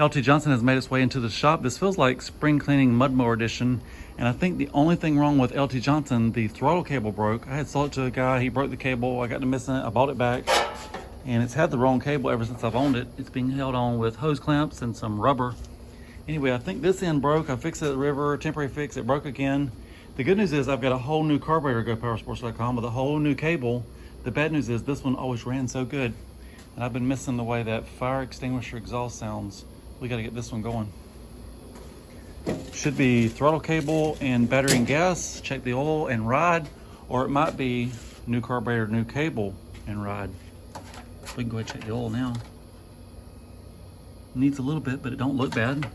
LT Johnson has made its way into the shop. This feels like spring cleaning mud mower edition. And I think the only thing wrong with LT Johnson, the throttle cable broke. I had sold it to a guy, he broke the cable, I got to missing it, I bought it back. And it's had the wrong cable ever since I've owned it. It's being held on with hose clamps and some rubber. Anyway, I think this end broke. I fixed it at the river, temporary fix, it broke again. The good news is I've got a whole new carburetor, GoPowersports.com, with a whole new cable. The bad news is this one always ran so good. And I've been missing the way that fire extinguisher exhaust sounds. We gotta get this one going. Should be throttle cable and battery and gas, check the oil and ride, or it might be new carburetor, new cable and ride. We can go ahead and check the oil now. Needs a little bit, but it don't look bad.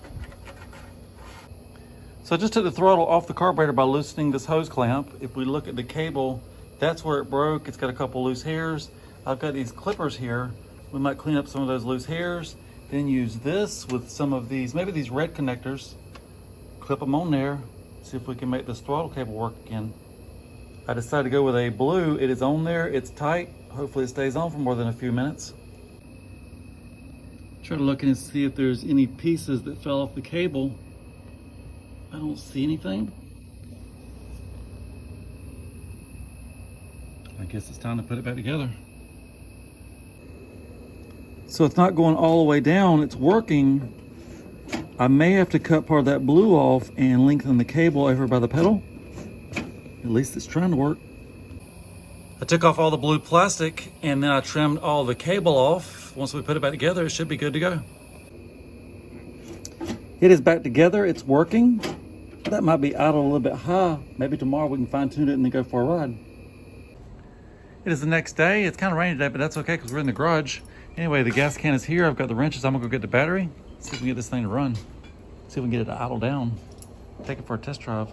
So I just took the throttle off the carburetor by loosening this hose clamp. If we look at the cable, that's where it broke. It's got a couple loose hairs. I've got these clippers here. We might clean up some of those loose hairs, then use this with some of these, maybe these red connectors, clip them on there, see if we can make this throttle cable work again. I decided to go with a blue. It is on there, it's tight. Hopefully it stays on for more than a few minutes. Try to look in and see if there's any pieces that fell off the cable. I don't see anything. I guess it's time to put it back together. So it's not going all the way down, it's working. I may have to cut part of that blue off and lengthen the cable over by the pedal. At least it's trying to work. I took off all the blue plastic and then I trimmed all the cable off. Once we put it back together, it should be good to go. It is back together, it's working. That might be idle a little bit high. Maybe tomorrow we can fine tune it and then go for a ride. It is the next day. It's kind of rainy today, but that's okay because we're in the garage. Anyway, the gas can is here. I've got the wrenches. I'm gonna go get the battery. See if we can get this thing to run. See if we can get it to idle down. Take it for a test drive.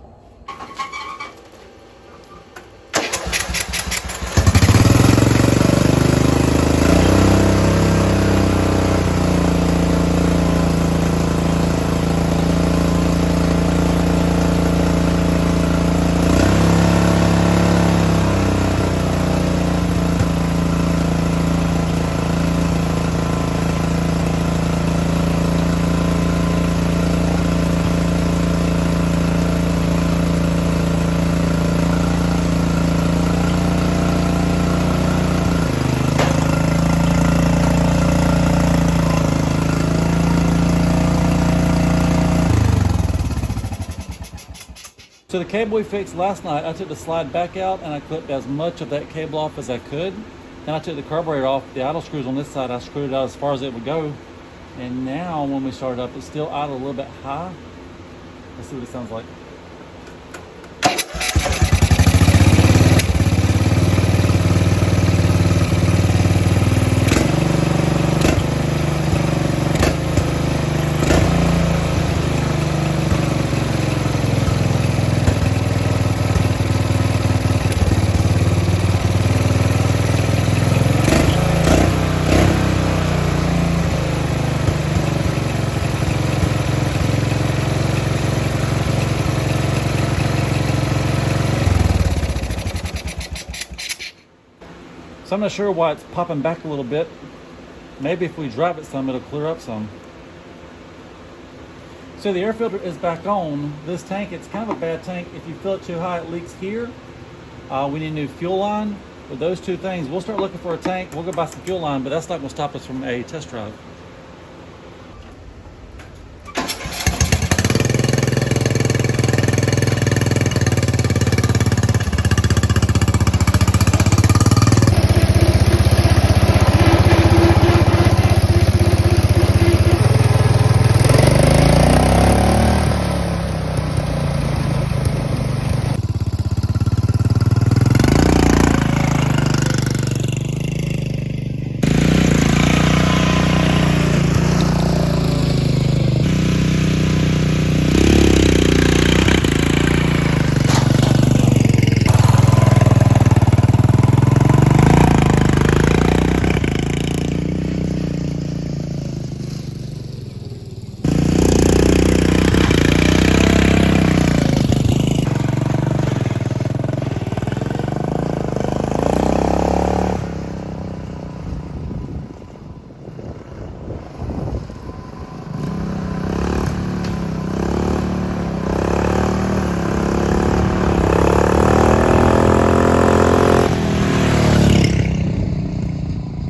So the cable we fixed last night, I took the slide back out and I clipped as much of that cable off as I could. Then I took the carburetor off, the idle screws on this side, I screwed it out as far as it would go. And now when we start up, it's still idle a little bit high. Let's see what it sounds like. So I'm not sure why it's popping back a little bit. Maybe if we drop it some, it'll clear up some. So the air filter is back on. This tank, it's kind of a bad tank. If you fill it too high, it leaks here. We need a new fuel line. With those two things, we'll start looking for a tank. We'll go buy some fuel line, but that's not gonna stop us from a test drive.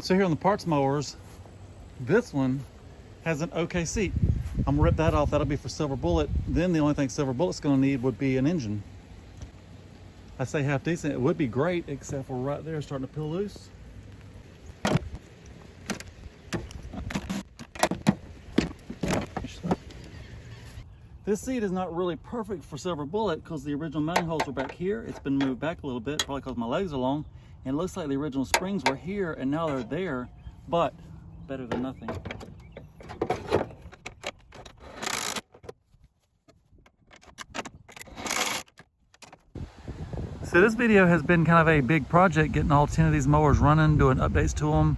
So here on the parts mowers, this one has an OK seat. I'm gonna rip that off. That'll be for Silver Bullet. Then the only thing Silver Bullet's gonna need would be an engine. I say half decent. It would be great, except for right there starting to peel loose. This seat is not really perfect for Silver Bullet because the original mounting holes were back here. It's been moved back a little bit, probably because my legs are long. And it looks like the original springs were here and now they're there, but better than nothing. So this video has been kind of a big project, getting all 10 of these mowers running, doing updates to them.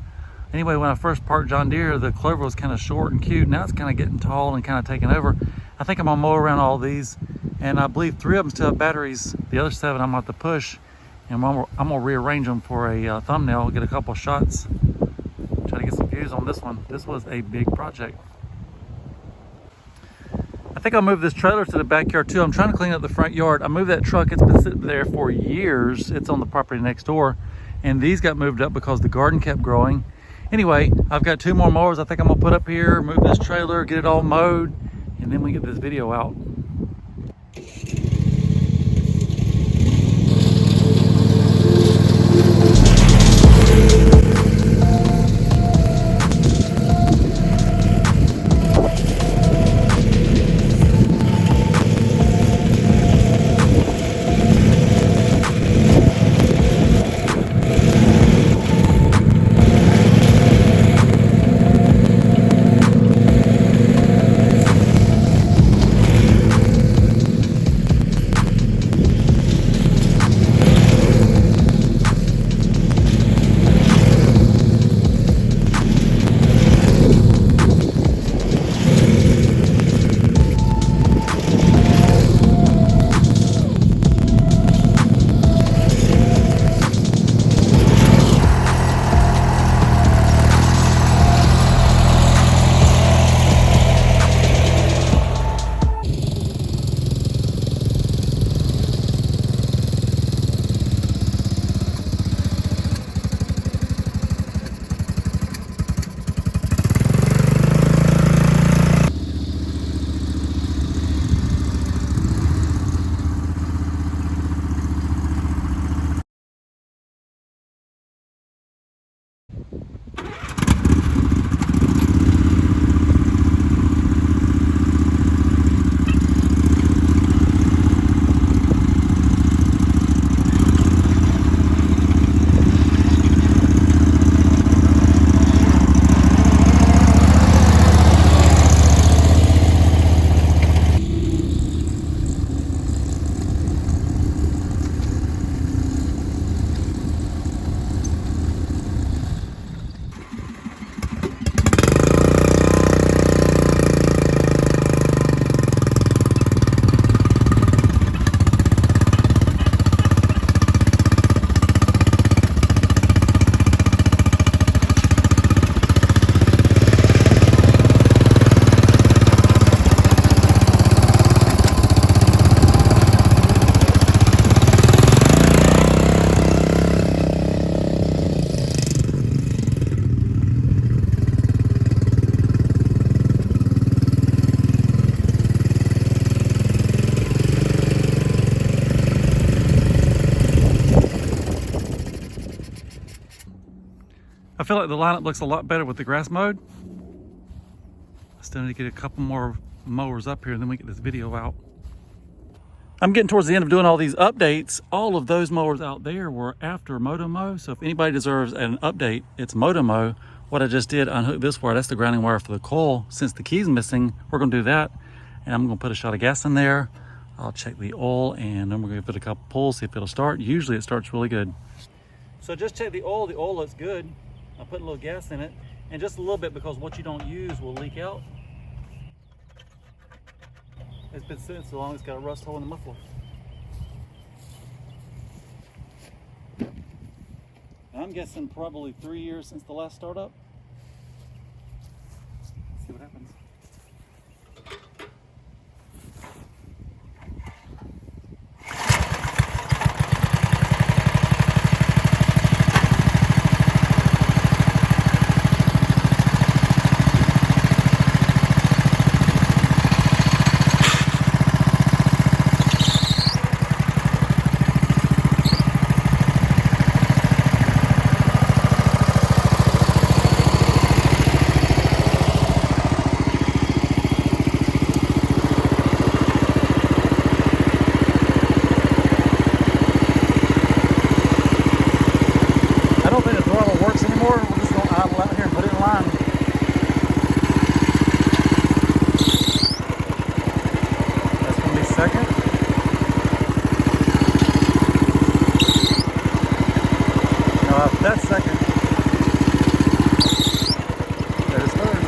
Anyway, when I first parked John Deere, the Clover was kind of short and cute. Now it's kind of getting tall and kind of taking over. I think I'm gonna mow around all these, and I believe 3 of them still have batteries. The other 7 I'm gonna have to push. And I'm gonna rearrange them for a thumbnail, get a couple shots, try to get some views on this one. This was a big project. I think I'll move this trailer to the backyard too. I'm trying to clean up the front yard. I moved that truck, it's been sitting there for years. It's on the property next door. And these got moved up because the garden kept growing. Anyway, I've got 2 more mowers I think I'm gonna put up here, move this trailer, get it all mowed, and then we get this video out. feel like the lineup looks a lot better with the grass mowed. I still need to get a couple more mowers up here and then we get this video out. I'm getting towards the end of doing all these updates. All of those mowers out there were after Motomo. So if anybody deserves an update, it's Motomo. What I just did, unhook this wire, that's the grounding wire for the coil. Since the key's missing, we're gonna do that. And I'm gonna put a shot of gas in there. I'll check the oil and then we're gonna give it a couple pulls, see if it'll start. Usually it starts really good. So just check the oil looks good. I put a little gas in it and just a little bit because what you don't use will leak out. It's been sitting so long, it's got a rust hole in the muffler. I'm guessing probably 3 years since the last startup. Let's see what happens. That's second. There's third.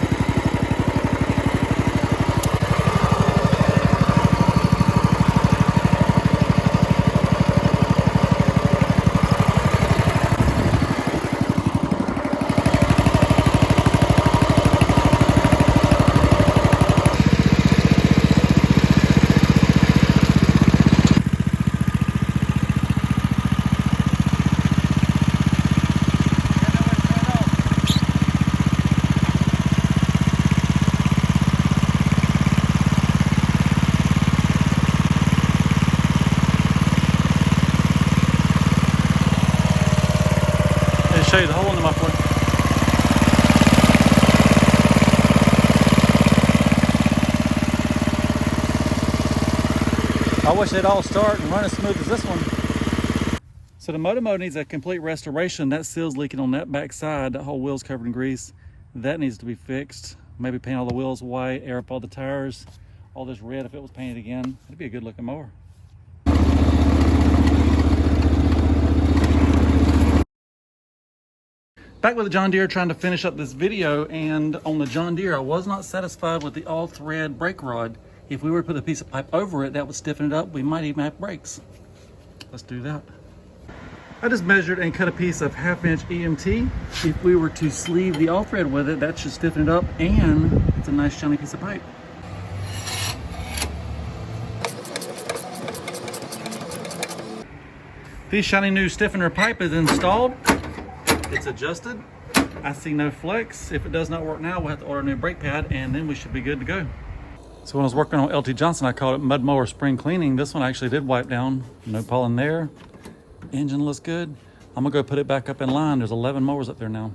Show you the hole in the muffler. I wish they'd all start and run as smooth as this one. So the Motomo needs a complete restoration. That seal's leaking on that back side. That whole wheel's covered in grease. That needs to be fixed. Maybe paint all the wheels white, air up all the tires. All this red if it was painted again. It'd be a good looking mower. Back with the John Deere trying to finish up this video, and on the John Deere I was not satisfied with the all thread brake rod. If we were to put a piece of pipe over it, that would stiffen it up. We might even have brakes. Let's do that. I just measured and cut a piece of 1/2 inch EMT. If we were to sleeve the all thread with it, that should stiffen it up, and it's a nice shiny piece of pipe. The shiny new stiffener pipe is installed. It's adjusted. I see no flex. If it does not work now, we'll have to order a new brake pad and then we should be good to go. So when I was working on LT Johnson, I called it mud mower spring cleaning. This one actually did wipe down. No pollen there. Engine looks good. I'm gonna go put it back up in line. There's 11 mowers up there now.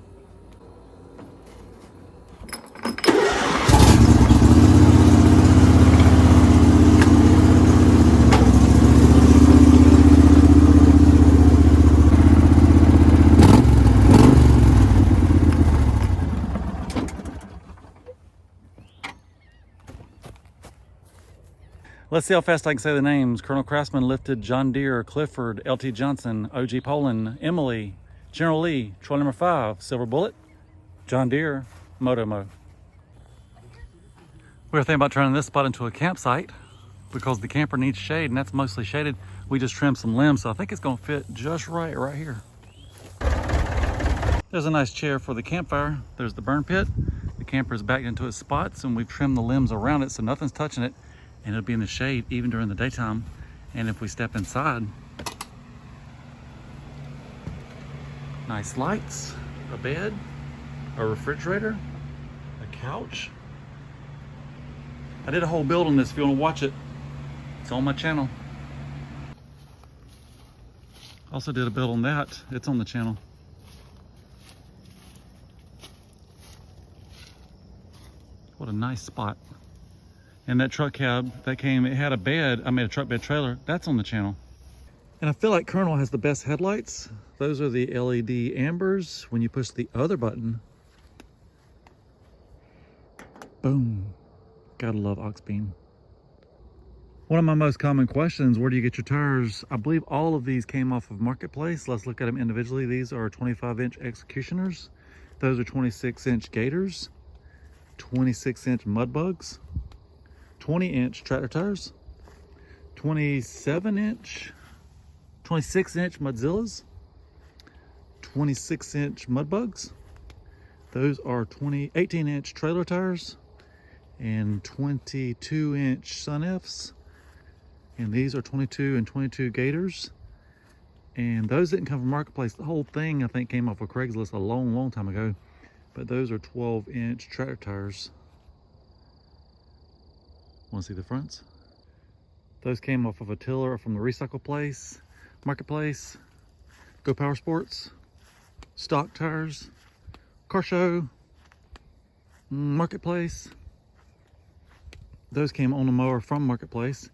Let's see how fast I can say the names. Colonel Craftsman lifted, John Deere, Clifford, LT Johnson, OG Poland, Emily, General Lee, Troy number 5, Silver Bullet, John Deere, Motomo. We were thinking about turning this spot into a campsite because the camper needs shade and that's mostly shaded. We just trimmed some limbs, so I think it's gonna fit just right here. There's a nice chair for the campfire. There's the burn pit. The camper is backed into its spots and we've trimmed the limbs around it so nothing's touching it. And it'll be in the shade even during the daytime. And if we step inside, nice lights, a bed, a refrigerator, a couch. I did a whole build on this. If you want to watch it, it's on my channel. Also did a build on that. It's on the channel. What a nice spot. And that truck cab that came, it had a bed, I made a truck bed trailer, that's on the channel. And I feel like Colonel has the best headlights. Those are the LED ambers. When you push the other button, boom. Gotta love aux beam. One of my most common questions, where do you get your tires? I believe all of these came off of Marketplace. Let's look at them individually. These are 25-inch Executioners. Those are 26-inch Gators, 26-inch Mudbugs, 20-inch tractor tires, 26-inch Mudzillas, 26-inch Mudbugs. Those are 18-inch trailer tires and 22-inch Sun Fs. And these are 22 and 22 Gators. And those didn't come from Marketplace. The whole thing, I think, came off of Craigslist a long, long time ago. But those are 12-inch tractor tires. Want to see the fronts? Those came off of a tiller from the recycle place, Marketplace, Go Power Sports, stock tires, car show, Marketplace. Those came on the mower from Marketplace.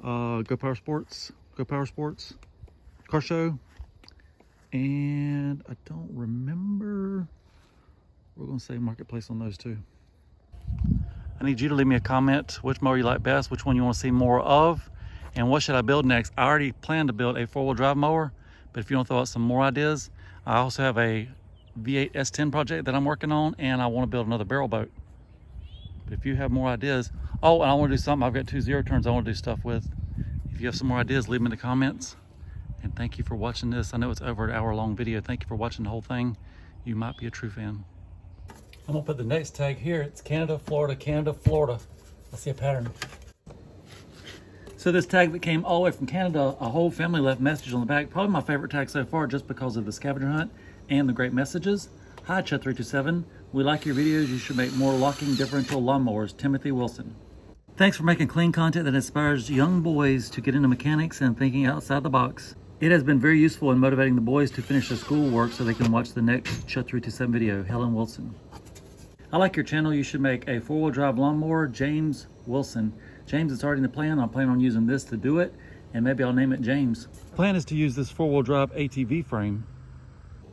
Go Power Sports, car show, and I don't remember. We're gonna say Marketplace on those two. I need you to leave me a comment which mower you like best, which one you want to see more of, and what should I build next. I already plan to build a 4-wheel drive mower, but if you want to throw out some more ideas, I also have a V8 S10 project that I'm working on, and I want to build another barrel boat. But if you have more ideas, oh, and I want to do something. I've got 2 0-turns I want to do stuff with. If you have some more ideas, leave them in the comments. And thank you for watching this. I know it's over an hour-long video. Thank you for watching the whole thing. You might be a true fan. I'm gonna put the next tag here. It's Canada, Florida, Canada, Florida. I see a pattern. So this tag that came all the way from Canada, a whole family left message on the back. Probably my favorite tag so far, just because of the scavenger hunt and the great messages. Hi, Chud327. We like your videos. You should make more locking differential lawnmowers. Timothy Wilson. Thanks for making clean content that inspires young boys to get into mechanics and thinking outside the box. It has been very useful in motivating the boys to finish their schoolwork so they can watch the next Chud327 video. Helen Wilson. I like your channel. You should make a 4-wheel drive lawnmower. James Wilson. James, it's already in the plan. I'll plan on using this to do it, and maybe I'll name it James. Plan is to use this 4-wheel drive ATV frame.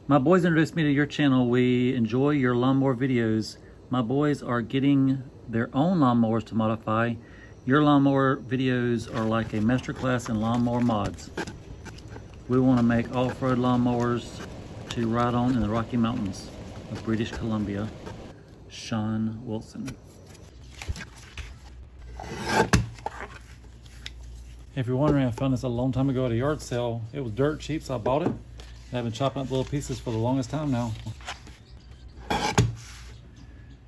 My boys introduced me to your channel. We enjoy your lawnmower videos. My boys are getting their own lawnmowers to modify. Your lawnmower videos are like a masterclass in lawnmower mods. We want to make off-road lawnmowers to ride on in the Rocky Mountains of British Columbia. Sean Wilson. If you're wondering, I found this a long time ago at a yard sale. It was dirt cheap, so I bought it. And I've been chopping up little pieces for the longest time now.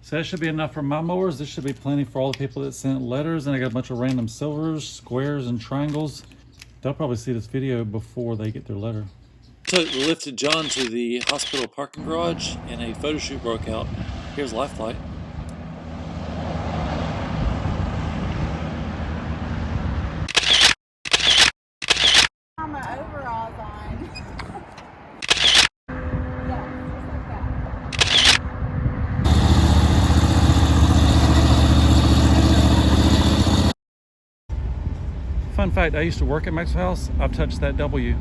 So that should be enough for my mowers. This should be plenty for all the people that sent letters. And I got a bunch of random silvers, squares, and triangles. They'll probably see this video before they get their letter. So we lifted John to the hospital parking garage and a photo shoot broke out. Here's Lifelight. My overalls on. Fun fact, I used to work at Maxwell House. I've touched that W.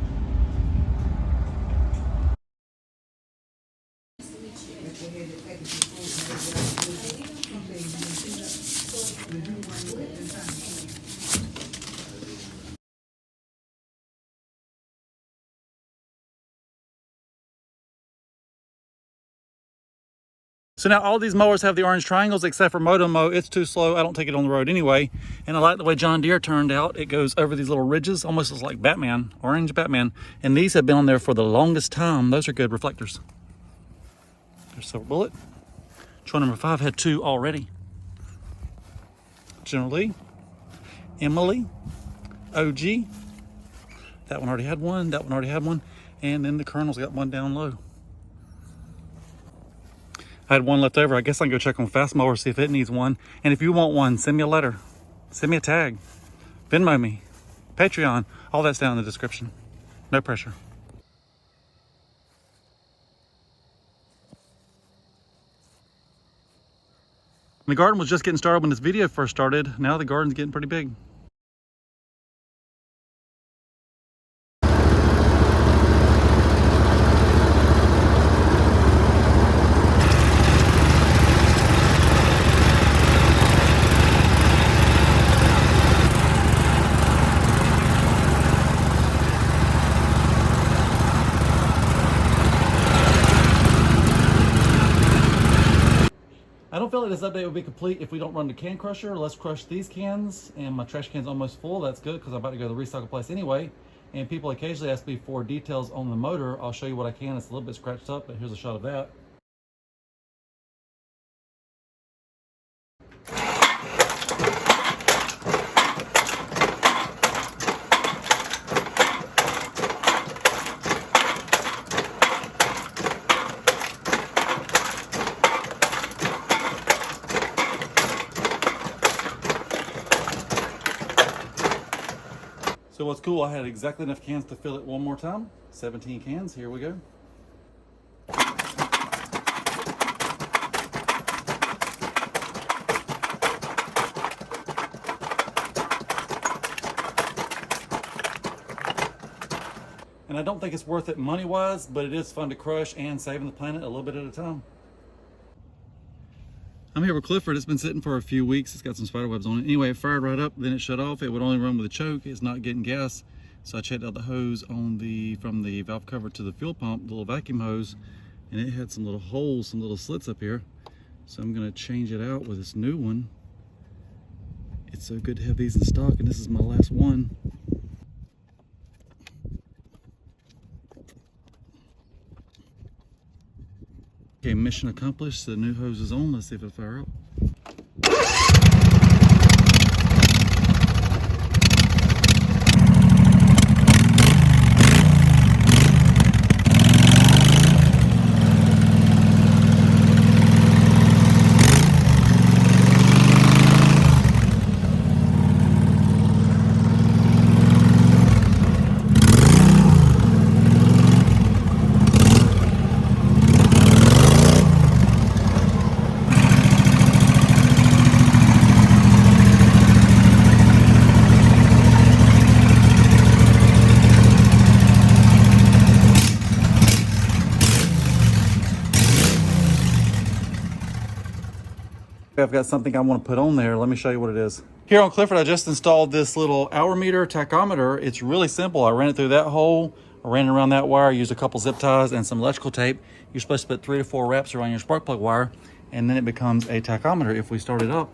So now all these mowers have the orange triangles except for Motomo. It's too slow. I don't take it on the road anyway. And I like the way John Deere turned out. It goes over these little ridges, almost looks like Batman, orange Batman. And these have been on there for the longest time. Those are good reflectors. There's Silver Bullet. Troy number 5 had 2 already. General Lee, Emily, OG. That one already had 1. That one already had 1. And then the Colonel's got 1 down low. I had 1 left over. I guess I can go check on Fast Mower, see if it needs 1. And if you want 1, send me a letter. Send me a tag. Venmo me. Patreon. All that's down in the description. No pressure. The garden was just getting started when this video first started. Now the garden's getting pretty big. I don't feel like this update will be complete if we don't run the can crusher. Let's crush these cans, and my trash can's almost full. That's good because I'm about to go to the recycle place anyway. And people occasionally ask me for details on the motor. I'll show you what I can. It's a little bit scratched up, but here's a shot of that. So what's cool, I had exactly enough cans to fill it one more time. 17 cans, here we go. And I don't think it's worth it money-wise, but it is fun to crush and saving the planet a little bit at a time. I'm here with Clifford. It's been sitting for a few weeks. It's got some spider webs on it. Anyway, it fired right up, then it shut off. It would only run with a choke. It's not getting gas. So I checked out the hose on from the valve cover to the fuel pump, the little vacuum hose, and it had some little holes, some little slits up here. So I'm gonna change it out with this new one. It's so good to have these in stock, and this is my last one. Okay, mission accomplished. The new hose is on. Let's see if it'll fire up. I've got something I want to put on there. Let me show you what it is. Here on Clifford, I just installed this little hour meter tachometer. It's really simple. I ran it through that hole. I ran it around that wire, used a couple zip ties and some electrical tape. You're supposed to put 3 to 4 wraps around your spark plug wire, and then it becomes a tachometer. If we start it up,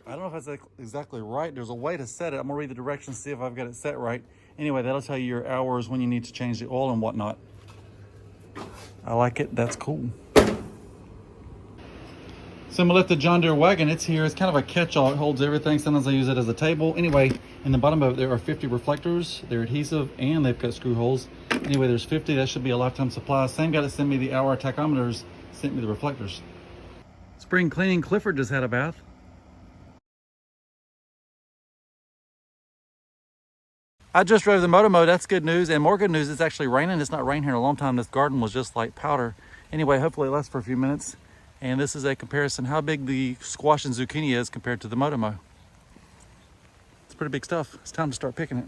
I don't know if that's exactly right. There's a way to set it. I'm gonna read the directions, see if I've got it set right. Anyway, that'll tell you your hours, when you need to change the oil and whatnot. I like it, that's cool. So I'm gonna lift the John Deere wagon. It's here, it's kind of a catch-all. It holds everything. Sometimes I use it as a table. Anyway, in the bottom of it, there are 50 reflectors. They're adhesive and they've got screw holes. Anyway, there's 50, that should be a lifetime supply. Same guy that sent me the hour tachometers sent me the reflectors. Spring cleaning, Clifford just had a bath. I just drove the Motomo. That's good news. And more good news, it's actually raining. It's not rained here in a long time. This garden was just like powder. Anyway, hopefully it lasts for a few minutes. And this is a comparison how big the squash and zucchini is compared to the Motomo. It's pretty big stuff. It's time to start picking it.